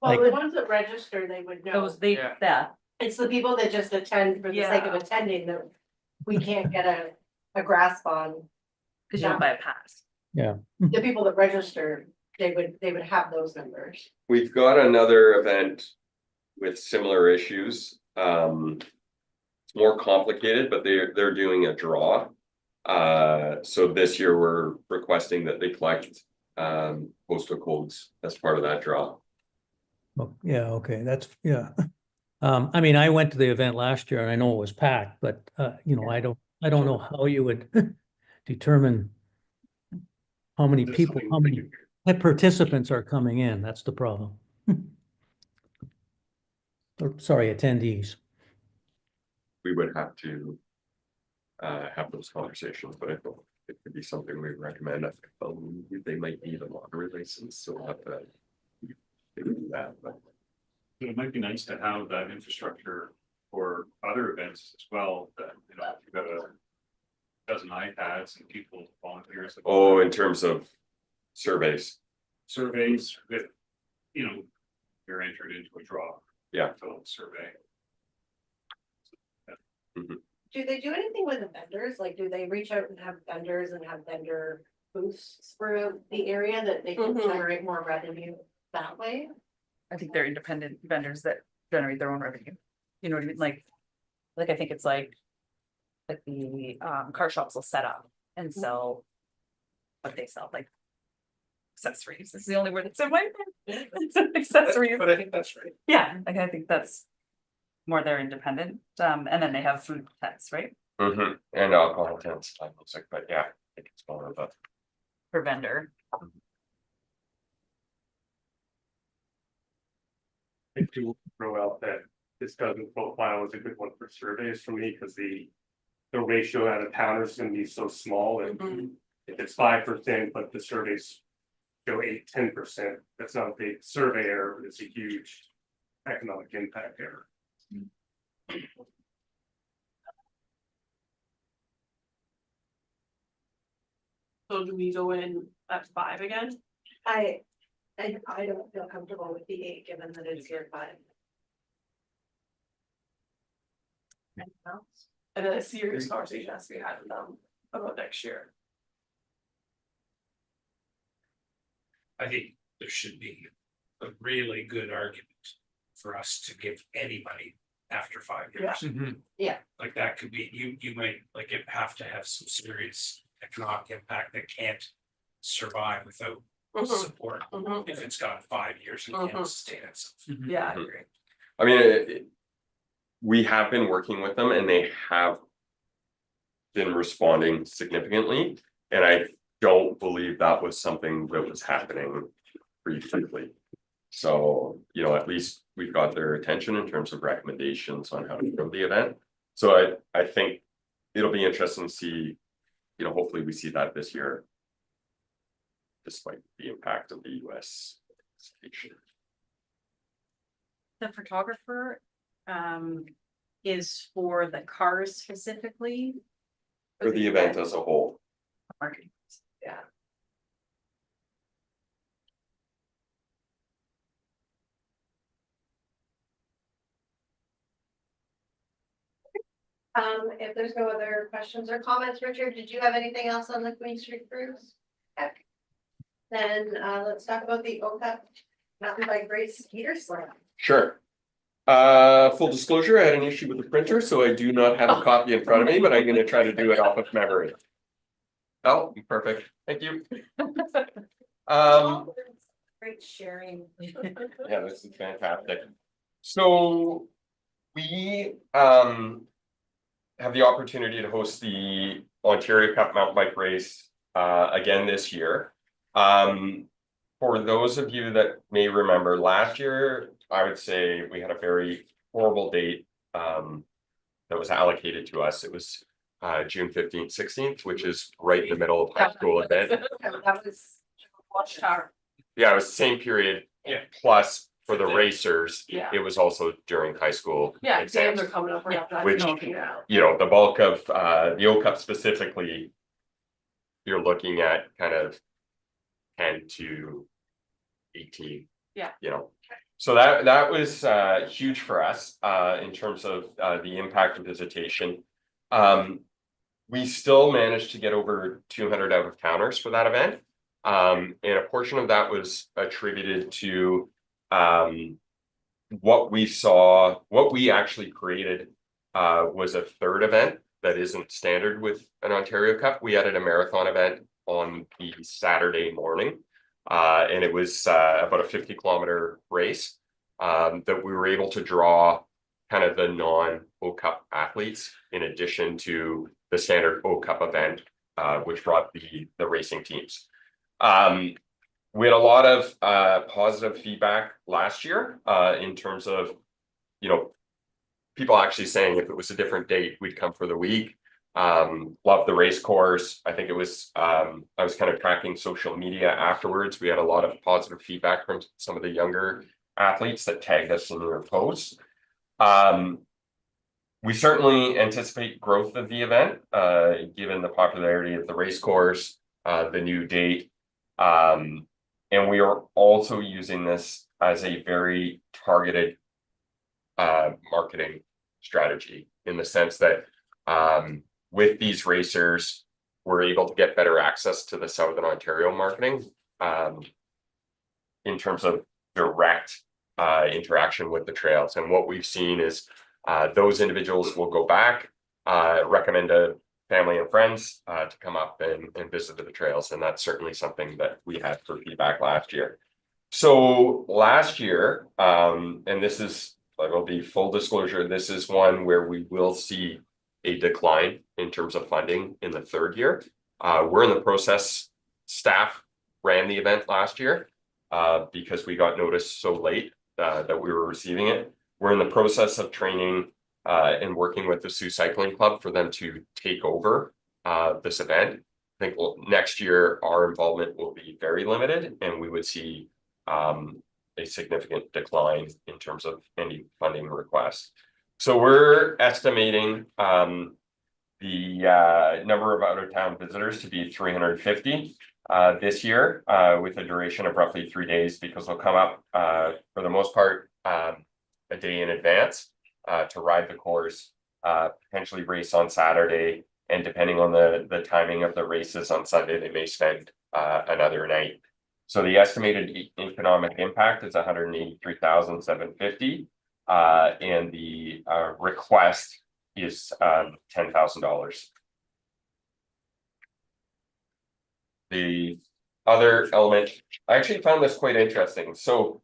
Well, Like- the ones that register, they would know. Those, they, Yeah. that, It's the people that just attend for the sake of Yeah. attending that we can't get a grasp on. cause you don't buy a pass. The people that register, they would have those numbers. We've got another event with similar issues. It's more complicated, but they're doing a draw. So this year we're requesting that they collect postal codes as part of that draw. Oh, yeah, okay, that's, yeah. I mean, I went to the event last year and I know it was packed, but, you know, I don't know how you would determine how many Just people, something how we many could- participants are coming in. That's the problem. Or, sorry, attendees. We would have to have those conversations, but I think it could be something we recommend. I believe they might need a lottery license, so we'll have to do that, but. It might be nice to have that infrastructure for other events as well, that, you know, if you've got a dozen iPads and people, volunteers. that- Oh, in terms of surveys, Surveys that, you know, you're entered into a draw. Yeah. Fill out survey. Do they do anything with the vendors? Like, do they reach out and have vendors and have vendor booths for the area that they can Mhm. generate more revenue that way? I think they're independent vendors that generate their own revenue. You know what I mean? Like I think it's like the car shops will set up and sell what they sell, like accessories. This is the only word that's in my head. Accessories. But I think that's right. Yeah, like I think that's more they're independent. And then they have food tents, right? and alcohol tents, live music, but yeah, I think it's more of a. Per vendor. I do throw out that this doesn't profile as a good one for surveys for me, because the ratio out of towners is gonna be so small, and if it's 5%, but the surveys show 8-10%, that's not a big survey error, it's a huge economic impact error. So do we go in at 5 again? I don't feel comfortable with the 8, given that it's year 5. Anything else? And then a serious conversation has to be had with them about next year. I think there should be a really good argument for us to give anybody after 5 years. Mhm. Like that could be, you might like it have to have some serious economic impact that can't survive without support. Mhm. If it's got 5 years and can't sustain itself. Yeah, I Mhm. agree. I mean, we have been working with them and they have. Been responding significantly, and I don't believe that was something that was happening previously. So, you know, at least we've got their attention in terms of recommendations on how to grow the event. So I think it'll be interesting to see, you know, hopefully we see that this year. Despite the impact of the US station. The photographer is for the cars specifically. For the event as a whole. Marketing. Yeah. If there's no other questions or comments, Richard, did you have anything else on the Queen Street cruise? Okay. Then let's talk about the OPEP mountain bike race skier slam. Sure. Full disclosure, I had an issue with the printer, so I do not have a copy in front of me, but I'm gonna try to do it off of memory. Oh, perfect, thank you. Great sharing. Yeah, this is fantastic. So we have the opportunity to host the Ontario Cup mountain bike race again this year. For those of you that may remember last year, I would say we had a very horrible date that was allocated to us. It was June 15th, 16th, which is right in the middle of high school event. That was Watchtower. Yeah, it was the same period. Yeah. Plus for the racers, Yeah. it was also during high school. Yeah, exams. exams are coming up right after that. Which- Yeah. You know, the bulk of the O Cup specifically. You're looking at kind of 10 to 18. Yeah. You know, so that was huge for us in terms of the impact of visitation. We still managed to get over 200 out of towners for that event. And a portion of that was attributed to what we saw, what we actually created was a third event that isn't standard with an Ontario Cup. We added a marathon event on the Saturday morning. And it was about a 50-kilometer race that we were able to draw kind of the non-O Cup athletes in addition to the standard O Cup event, which brought the racing teams. We had a lot of positive feedback last year in terms of, you know, people actually saying if it was a different date, we'd come for the week. Loved the race course. I think it was, I was kind of tracking social media afterwards. We had a lot of positive feedback from some of the younger athletes that tagged us in their posts. We certainly anticipate growth of the event, given the popularity of the race course, the new date. And we are also using this as a very targeted marketing strategy in the sense that with these racers, we're able to get better access to the Southern Ontario marketing in terms of direct interaction with the trails. And what we've seen is those individuals will go back, recommend to family and friends to come up and visit the trails. And that's certainly something that we had for feedback last year. So last year, and this is, I will be full disclosure, this is one where we will see a decline in terms of funding in the third year. We're in the process, staff ran the event last year because we got notice so late that we were receiving it. We're in the process of training and working with the Sault Cycling Club for them to take over this event. I think next year our involvement will be very limited and we would see a significant decline in terms of any funding requests. So we're estimating the number of out-of-town visitors to be 350 this year with a duration of roughly 3 days, because they'll come up for the most part a day in advance to ride the course, potentially race on Saturday, and depending on the timing of the races on Sunday, they may spend another night. So the estimated economic impact is 183,750, and the request is $10,000. The other element, I actually found this quite interesting. So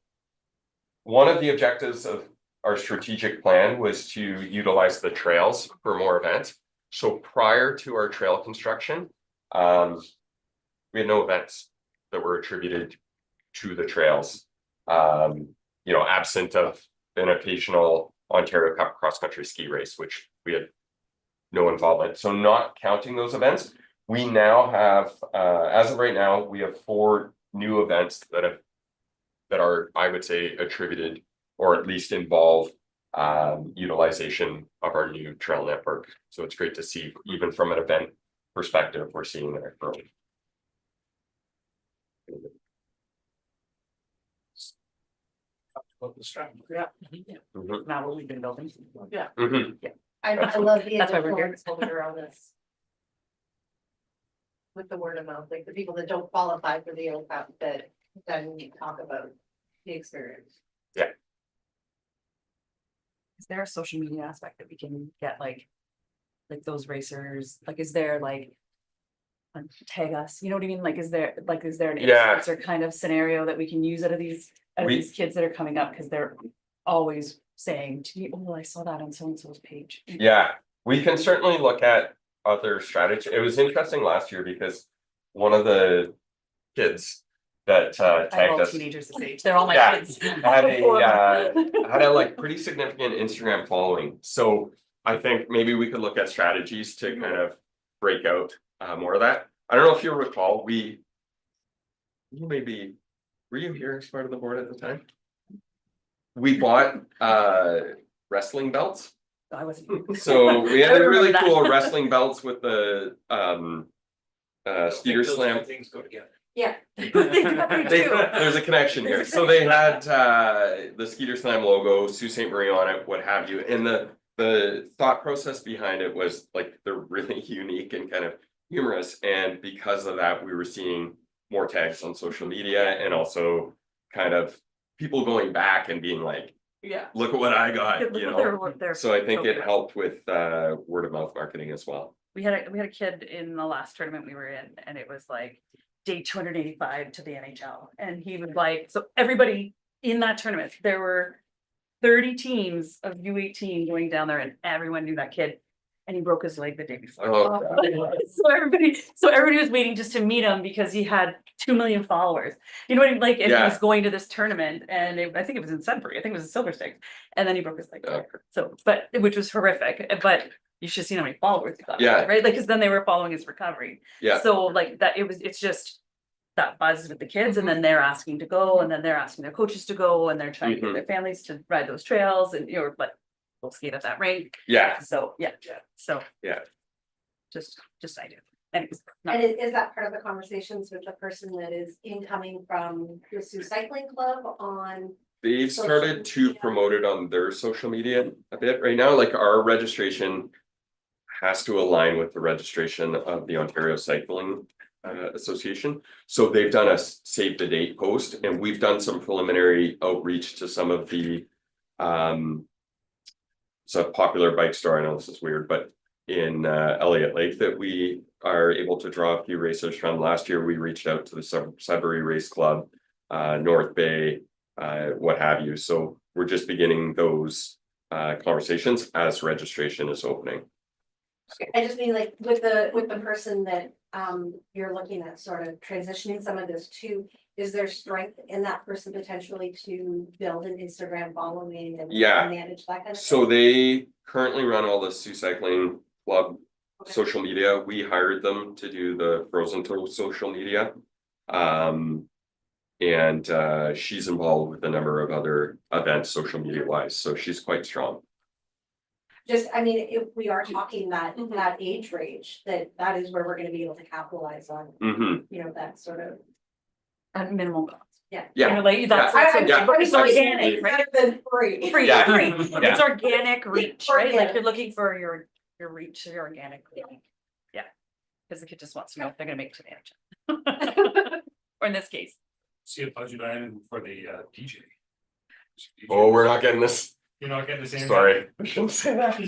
one of the objectives of our strategic plan was to utilize the trails for more events. So prior to our trail construction, we had no events that were attributed to the trails, you know, absent of an occasional Ontario Cup cross-country ski race, which we had no involvement. So not counting those events, we now have, as of right now, we have 4 new events that are, I would say, attributed or at least involve utilization of our new trail network. So it's great to see, even from an event perspective, we're seeing that growth. About the strategy. Yeah. Mhm. Now what we've been building. Yeah. Mhm. I love the That's why we're additional here. exposure on this. With the word of mouth, like the people that don't qualify for the OCAP that then you talk about the experience. Is there a social media aspect that we can get like those racers, like, is there like tag us, you know what I mean? Like, is there an Yeah. influencer kind of scenario that we can use out of these kids that are coming up? Cause they're always saying to me, oh, I saw that on so-and-so's page. Yeah, we can certainly look at other strategies. It was interesting last year because one of the kids that I have tagged all us teenagers this age. They're all my Yeah. kids. had a like pretty significant Instagram following. So I think maybe we could look at strategies to kind of break out more of that. I don't know if you recall, you maybe, were you here as part of the board at the time? We bought wrestling belts. I wasn't. So we had I a really remember that. cool wrestling belts with the Skeeter Those two Slam. Things go together. Yeah. They definitely do. There's a connection here. So they had the Skeeter Slam logo, Sault Ste. Marie on it, what have you. And the thought process behind it was like they're really unique and kind of humorous. And because of that, we were seeing more tags on social media and also kind of people going back and being like, Yeah. look at what I got, Look you what know? they're So I think it focused. helped with word of mouth marketing as well. We had a kid in the last tournament we were in, and it was like day 285 to the NHL. And he was like, so everybody in that tournament, there were 30 teams of U18 going down there, and everyone knew that kid. And he broke his leg the day before. Oh, So everybody was waiting just to meet him because he had 2 million followers. You know what I mean? Like, if he Yeah. was going to this tournament, and I think it was in Sudbury, I think it was in Silver State, and then he broke his leg. Okay. So, but which was horrific. But you should see how many followers he got. Yeah. Right? Like, because then they were following his recovery. Yeah. So like that, it's just that buzz with the kids, and then they're asking to go, and then they're asking their coaches to go, and they're trying to get their families to ride those trails, and you know, like we'll skate at that rink. Yeah. So yeah. So Yeah. just I do. Anyways, And is that part of the conversations with the person that is incoming from the Sioux Cycling Club on? They've Social started to media. promote it on their social media a bit right now, like our registration has to align with the registration of the Ontario Cycling Association. So they've done a save the date post, and we've done some preliminary outreach to some of the it's a popular bike store. I know this is weird, but in Elliott Lake that we are able to draw a few racers from. Last year, we reached out to the Sudbury Race Club, North Bay, what have you. So we're just beginning those conversations as registration is opening. I just mean like with the person that you're looking at sort of transitioning some of this to, is there strength in that person potentially to build an Instagram following and Yeah. manage that kind of So thing? they currently run all the Sioux Cycling Club Okay. social media. We hired them to do the Frozen Toe social media. And she's involved with a number of other events social media wise, so she's quite strong. Just, I mean, if we are talking that age range, that is where we're gonna be able to capitalize on, you know, that sort of. at minimal cost. Yeah. You know, like that's Yeah. it's organic, right? Rather than free. Free, Yeah. free. Yeah. It's organic reach, right? Like Organic. you're looking for your reach, your organic. Yeah. Because the kid just wants to know if they're gonna make it to the NHL. Or in this case. See a budget item for the DJ. Oh, we're not getting this. You're not getting the same. Sorry, I shouldn't say that.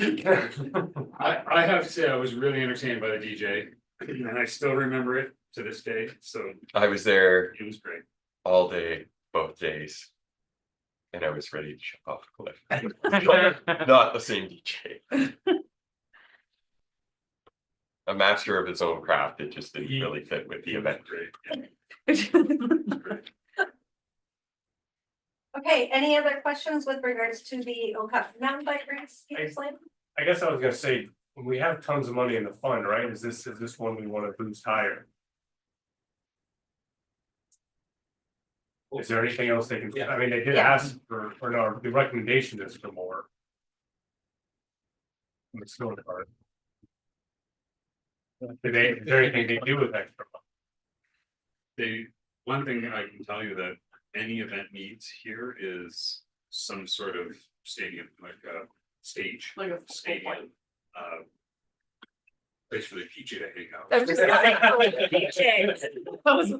I have to say, I was really entertained by the DJ, and I still remember it to this day, so I was there it was great. all day, both days. And I was ready to jump off a cliff. Not the same DJ. A master of his own craft, it just didn't really fit with the event. Okay, any other questions with regards to the OCUP mountain bike race? I guess I was gonna say, we have tons of money in the fund, right? Is this one we wanna boost higher? Is there anything else they can, I mean, they did Yeah. ask for, or no, the recommendation is for more. It's still hard. Is there anything they do with extra? One thing I can tell you that any event needs here is some sort of stadium, like a stage. Like a Stadium. Place for the DJ to hang out. I was just gonna say, oh, like a DJ. That was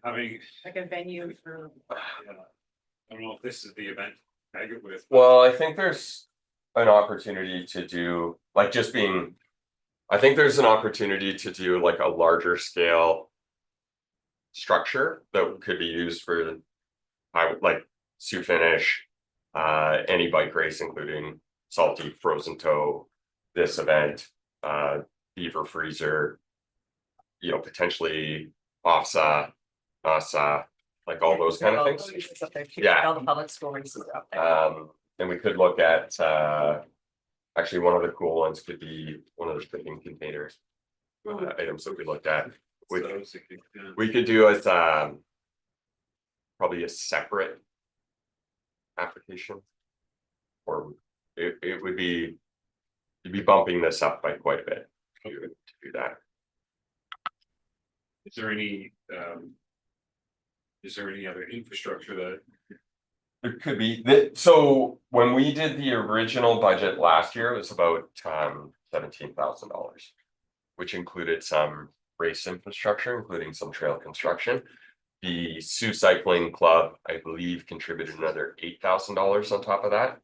Having, like a venue for. I don't know if this is the event I get with. Well, I think there's an opportunity to do, like just being, I think there's an opportunity to do like a larger scale structure that could be used for, I would like Sioux Finish, any bike race, including Salty, Frozen Toe, this event, Beaver Freezer, you know, potentially OFSA, NASA, like all those kind of things. Yeah. All the public school races are up there. And we could look at, actually, one of the cool ones could be one of the shipping containers items that we looked at. We could do as probably a separate application. Or it would be, you'd be bumping this up by quite a bit to do that. Is there any, is there any other infrastructure that, There could be, so when we did the original budget last year, it was about $17,000. Which included some race infrastructure, including some trail construction. The Sioux Cycling Club, I believe, contributed another $8,000 on top of that.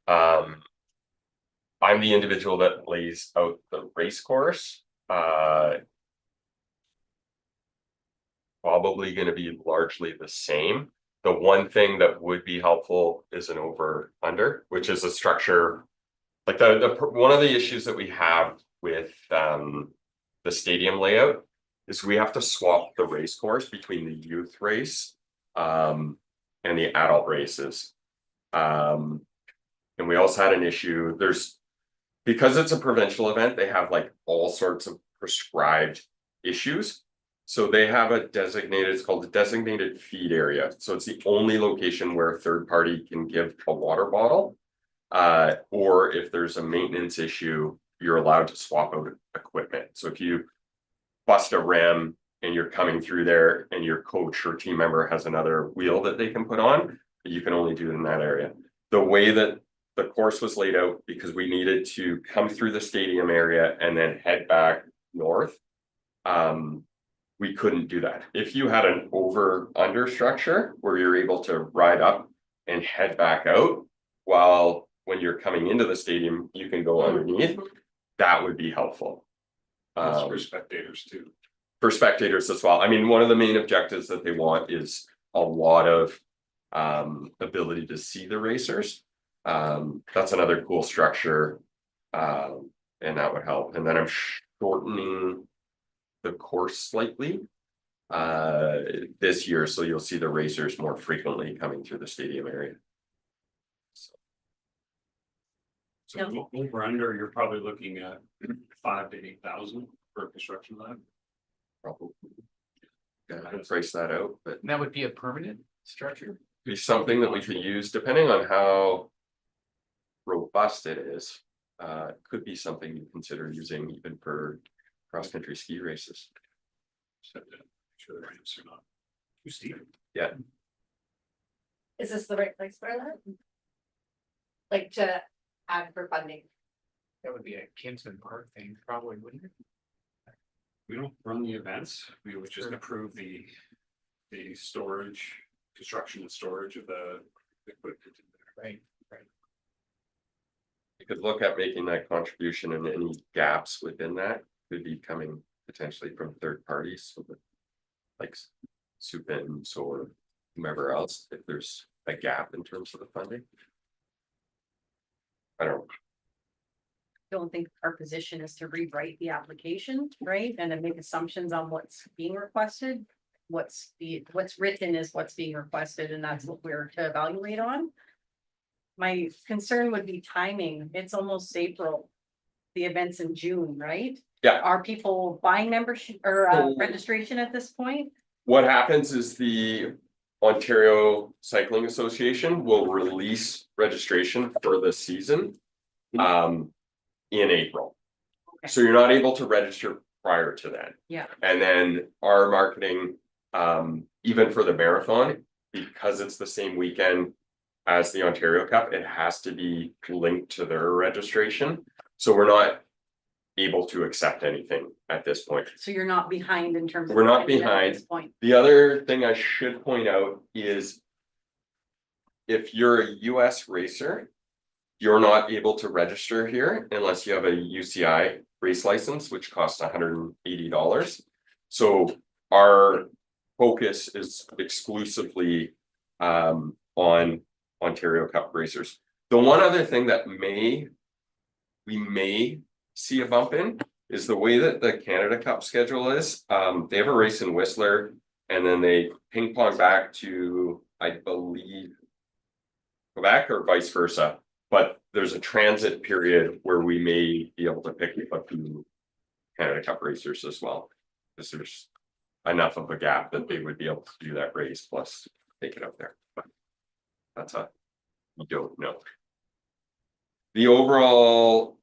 I'm the individual that lays out the race course. Probably gonna be largely the same. The one thing that would be helpful is an over under, which is a structure. Like one of the issues that we have with the stadium layout is we have to swap the race course between the youth race and the adult races. And we also had an issue, because it's a provincial event, they have like all sorts of prescribed issues. So they have a designated, it's called the designated feed area. So it's the only location where a third party can give a water bottle. Or if there's a maintenance issue, you're allowed to swap out equipment. So if you bust a rim and you're coming through there and your coach or team member has another wheel that they can put on, you can only do it in that area. The way that the course was laid out, because we needed to come through the stadium area and then head back north, we couldn't do that. If you had an over under structure where you're able to ride up and head back out, while when you're coming into the stadium, you can go underneath, that would be helpful. that's for spectators too? For spectators as well. I mean, one of the main objectives that they want is a lot of ability to see the racers. That's another cool structure, and that would help. And then I'm shortening the course slightly this year, so you'll see the racers more frequently coming through the stadium area. So over under, you're probably looking at 5,000 to 8,000 for a construction lab. Probably. Yeah, I can price that out, but And that would be a permanent structure? be something that we could use depending on how robust it is. Could be something you consider using even for cross-country ski races. So to make sure the ramps are not too steep. Yeah, Is this the right place for that? Like to add for funding? That would be a Kinsman Park thing, probably, wouldn't it? We don't run the events, we would just approve the storage, construction and storage of the equipment. Right. you could look at making that contribution, and any gaps within that could be coming potentially from third parties. So that, like Supins or whomever else, if there's a gap in terms of the funding. I don't think our position is to rewrite the application, right? And then make assumptions on what's being requested. What's written is what's being requested, and that's what we're to evaluate on. My concern would be timing. It's almost April. The event's in June, right? Yeah. Are people buying membership or registration at this point? What happens is the Ontario Cycling Association will release registration for the season in April. Okay. So you're not able to register prior to that. Yeah. And then our marketing, even for the marathon, because it's the same weekend as the Ontario Cup, it has to be linked to their registration. So we're not able to accept anything at this point. So you're not behind in terms of. We're not timing at behind. this point. The other thing I should point out is if you're a US racer, you're not able to register here unless you have a UCI race license, which costs $180. So our focus is exclusively on Ontario Cup racers. The one other thing that we may see a bump in is the way that the Canada Cup schedule is. They have a race in Whistler, and then they ping pong back to, I believe, Quebec or vice versa. But there's a transit period where we may be able to pick up two Canada Cup racers as well. Because there's enough of a gap that they would be able to do that race plus take it up there. But that's you don't know. The overall,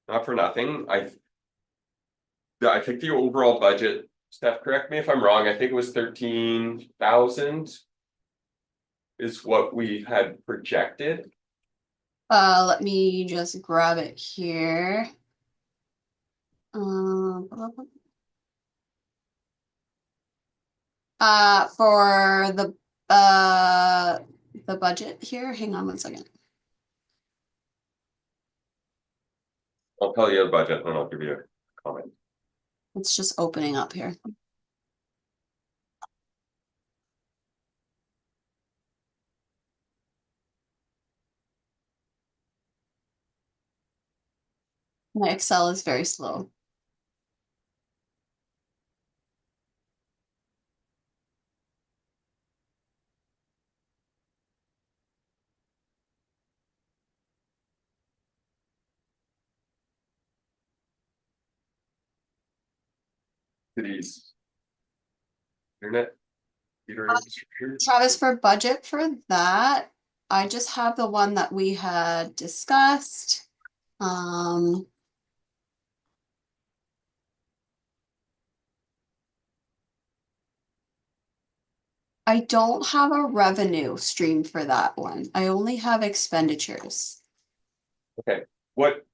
not for nothing, I think the overall budget Steph, correct me if I'm wrong, I think it was 13,000. Is what we had projected. Let me just grab it here. For the budget here, hang on one second. I'll tell you the budget and then I'll give you a comment. It's just opening up here. My Excel is very slow. Cities. Internet. Computer infrastructure. Travis, for budget for that, I just have the one that we had discussed. I don't have a revenue stream for that one. I only have expenditures. Okay, what?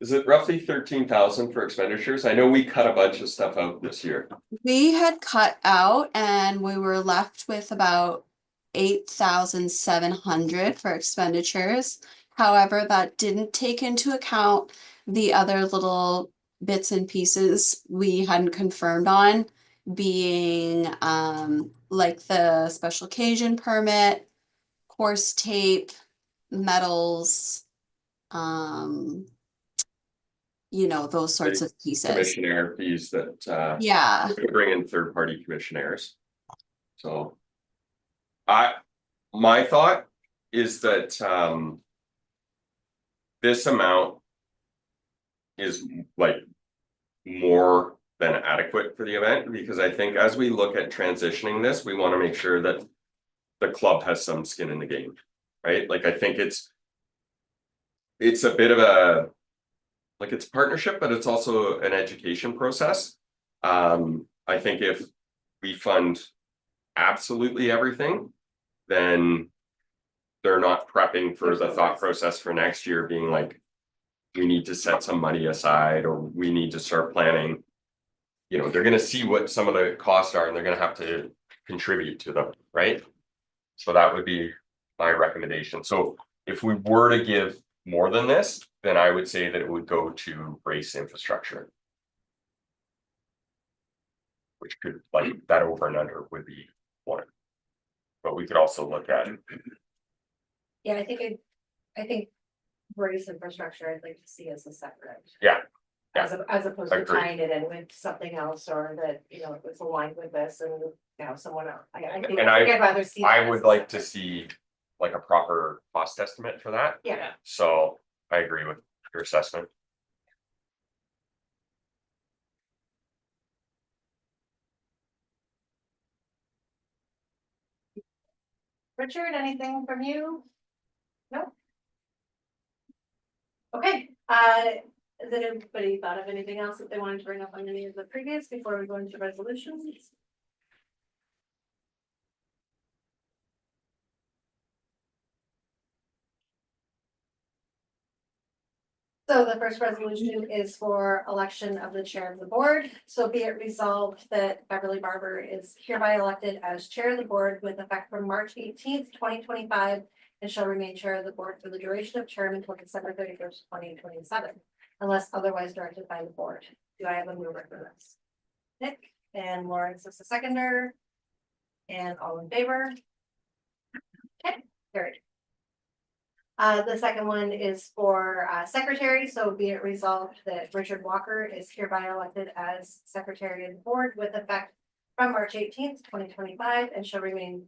Is it roughly 13,000 for expenditures? I know we cut a bunch of stuff out this year. We had cut out and we were left with about 8,700 for expenditures. However, that didn't take into account the other little bits and pieces we hadn't confirmed on, being like the special occasion permit, course tape, metals, you know, those sorts of pieces. Commissionaire fees that Yeah. we bring in third-party commissionaires. So my thought is that this amount is like more than adequate for the event, because I think as we look at transitioning this, we want to make sure that the club has some skin in the game, right? Like I think it's a bit of a like it's a partnership, but it's also an education process. I think if we fund absolutely everything, then they're not prepping for the thought process for next year being like, we need to set some money aside or we need to start planning. You know, they're going to see what some of the costs are and they're going to have to contribute to them, right? So that would be my recommendation. So if we were to give more than this, then I would say that it would go to race infrastructure. Which could, like, that over and under would be one. But we could also look at it. Yeah, I think race infrastructure, I'd like to see as a separate. Yeah. As opposed to Agreed. tying it in with something else, or that, you know, it's aligned with this and, you know, someone else. I think And I'd rather see. I that would as a like to separate- see like a proper cost estimate for that. Yeah, So I agree with your assessment. Richard, anything from you? No? Okay, has anybody thought of anything else that they wanted to bring up on any of the previous before we go into resolutions? So the first resolution is for election of the chair of the board. So be it resolved that Beverly Barber is hereby elected as chair of the board with effect from March 18th, 2025, and shall remain chair of the board for the duration of term until December 31st, 2027, unless otherwise directed by the board. Do I have a mover for this? Nick and Lawrence is the seconder. And all in favor? Okay, carried. The second one is for secretary, so be it resolved that Richard Walker is hereby elected as secretary of the board with effect from March 18th, 2025, and shall remain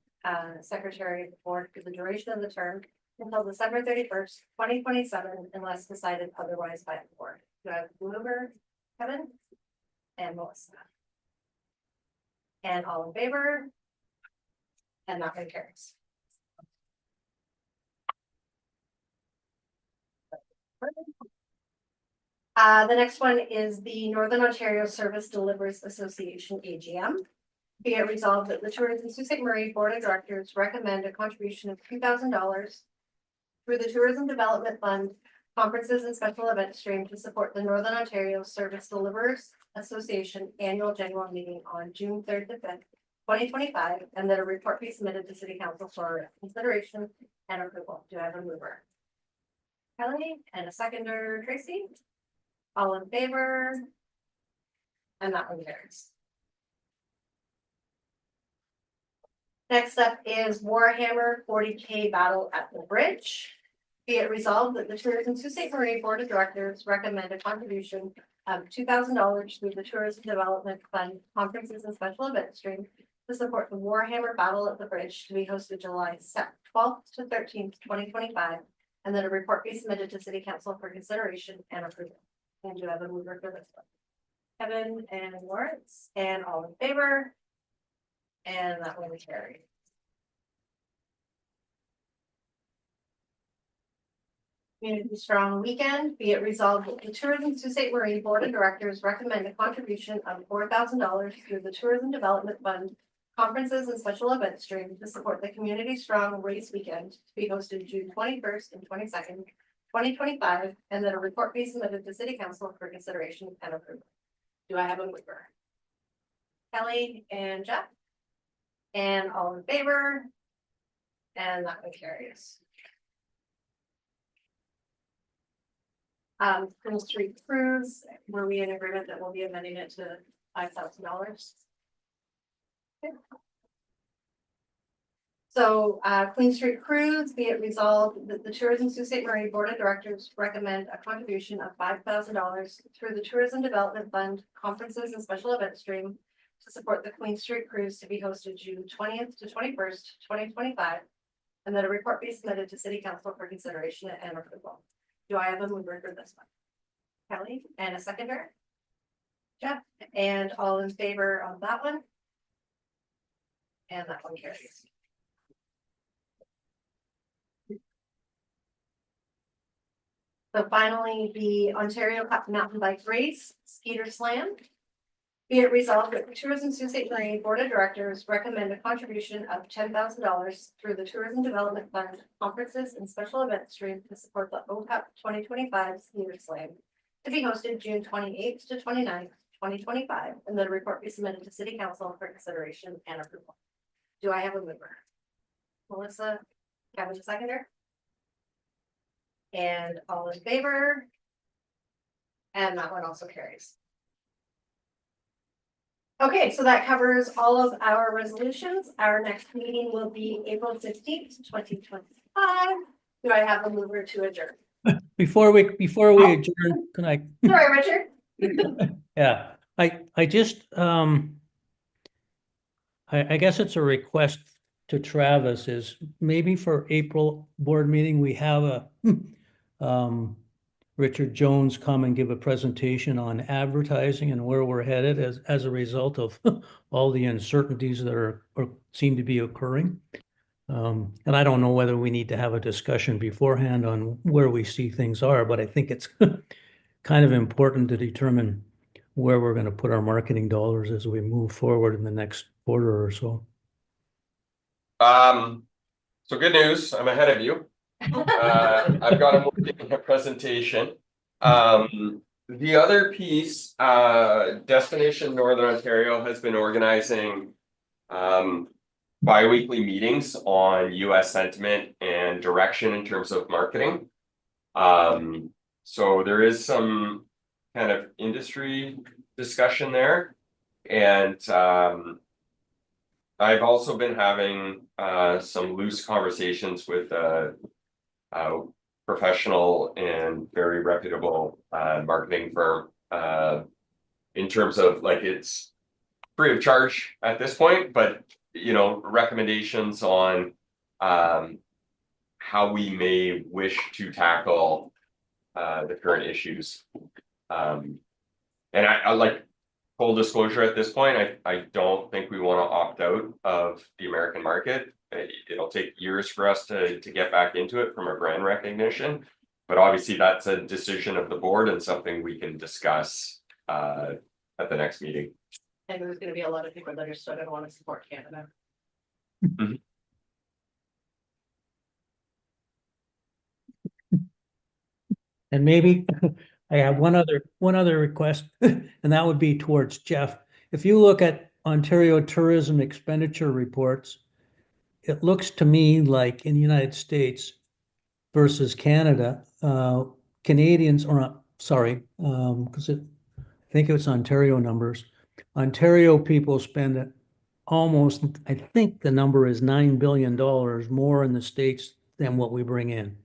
secretary of the board for the duration of the term until December 31st, 2027, unless decided otherwise by the board. Do I have a mover, Kevin? And Melissa. And all in favor? And that one carries. The next one is the Northern Ontario Service Delivers Association AGM. Be it resolved that the Tourism Sault Ste. Marie Board of Directors recommend a contribution of $2,000 through the Tourism Development Fund, conferences and special event stream to support the Northern Ontario Service Delivers Association Annual General Meeting on June 3rd to 5th, 2025, and that a report be submitted to City Council for consideration and approval. Do I have a mover? Kelly, and a seconder, Tracy? All in favor? And that one carries. Next up is Warhammer 40K Battle at the Bridge. Be it resolved that the Tourism Sault Ste. Marie Board of Directors recommend a contribution of $2,000 through the Tourism Development Fund, conferences and special event stream to support the Warhammer Battle at the Bridge to be hosted July 12th to 13th, 2025, and that a report be submitted to City Council for consideration and approval. And do I have a mover for this one? Kevin and Lawrence, and all in favor? And that one carried. Community Strong Weekend, be it resolved that the Tourism Sault Ste. Marie Board of Directors recommend a contribution of $4,000 through the Tourism Development Fund, conferences and special event stream to support the Community Strong Race Weekend to be hosted June 21st and 22nd, 2025, and that a report be submitted to City Council for consideration and approval. Do I have a mover? Kelly and Jeff? And all in favor? And that one carries. Spring Street Cruise, were we in agreement that we'll be amending it to $5,000? So, Queen Street Cruise, be it resolved that the Tourism Sault Ste. Marie Board of Directors recommend a contribution of $5,000 through the Tourism Development Fund, conferences and special event stream to support the Queen Street Cruise to be hosted June 20th to 21st, 2025, and that a report be submitted to City Council for consideration and approval. Do I have a mover for this one? Kelly, and a seconder? Jeff, and all in favor of that one? And that one carries. So finally, the Ontario Cup Mountain Bike Race, Skeeter Slam. Be it resolved that the Tourism Sault Ste. Marie Board of Directors recommend a contribution of $10,000 through the Tourism Development Fund, conferences and special event stream to support the OCUP 2025 Skeeter Slam to be hosted June 28th to 29th, 2025, and the report be submitted to City Council for consideration and approval. Do I have a mover? Melissa, Kevin, seconder? And all in favor? And that one also carries. Okay, so that covers all of our resolutions. Our next meeting will be April 15th, 2025. Do I have a mover to adjourn? Before we adjourn, can I? Sorry, Richard. Yeah, I just, I guess it's a request to Travis is maybe for April board meeting, we have a, Richard Jones come and give a presentation on advertising and where we're headed as a result of all the uncertainties that are seem to be occurring. And I don't know whether we need to have a discussion beforehand on where we see things are, but I think it's kind of important to determine where we're going to put our marketing dollars as we move forward in the next quarter or so. So good news, I'm ahead of you. I've got a presentation. The other piece, Destination Northern Ontario has been organizing bi-weekly meetings on US sentiment and direction in terms of marketing. So there is some kind of industry discussion there. And I've also been having some loose conversations with professional and very reputable marketing firm in terms of like it's free of charge at this point, but you know, recommendations on how we may wish to tackle the current issues. And I like full disclosure at this point, I don't think we want to opt out of the American market. It'll take years for us to get back into it from a brand recognition. But obviously, that's a decision of the board and something we can discuss at the next meeting. And there's gonna be a lot of people that are still gonna wanna support Canada. And maybe I have one other request, and that would be towards Jeff. If you look at Ontario tourism expenditure reports, it looks to me like in the United States versus Canada, Canadians or sorry, because I think it was Ontario numbers. Ontario people spend almost, I think the number is $9 billion more in the States than what we bring in.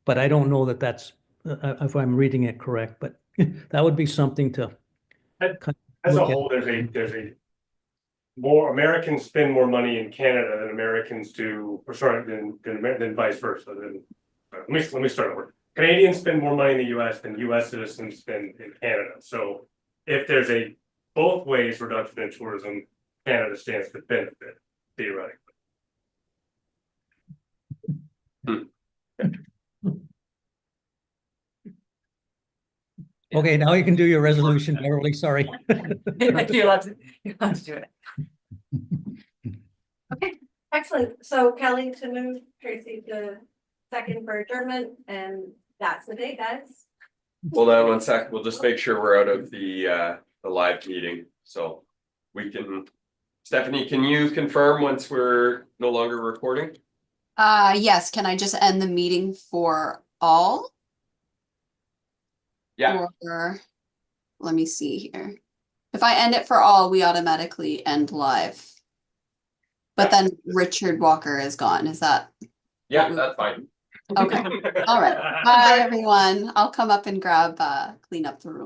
But I don't know that that's, if I'm reading it correct, but that would be something to. As a look at. whole, there's a more Americans spend more money in Canada than Americans do, or sorry, than vice versa. Let me start over. Canadians spend more money in the US than US citizens spend in Canada. So if there's a both ways reduction in tourism, Canada stands to benefit theoretically. Okay, now you can do your resolution, Beverly, sorry. You're allowed to do it. Okay, excellent. So Kelly to move, Tracy to second for adjournment, and that's the day, guys. Hold on one sec, we'll just make sure we're out of the live meeting, so we can. Stephanie, can you confirm once we're no longer recording? Yes, can I just end the meeting for all? Yeah, Or, let me see here. If I end it for all, we automatically end live. But then Richard Walker is gone, is that? yeah, that's fine. Okay, all right. Bye, everyone. I'll come up and grab, clean up the room.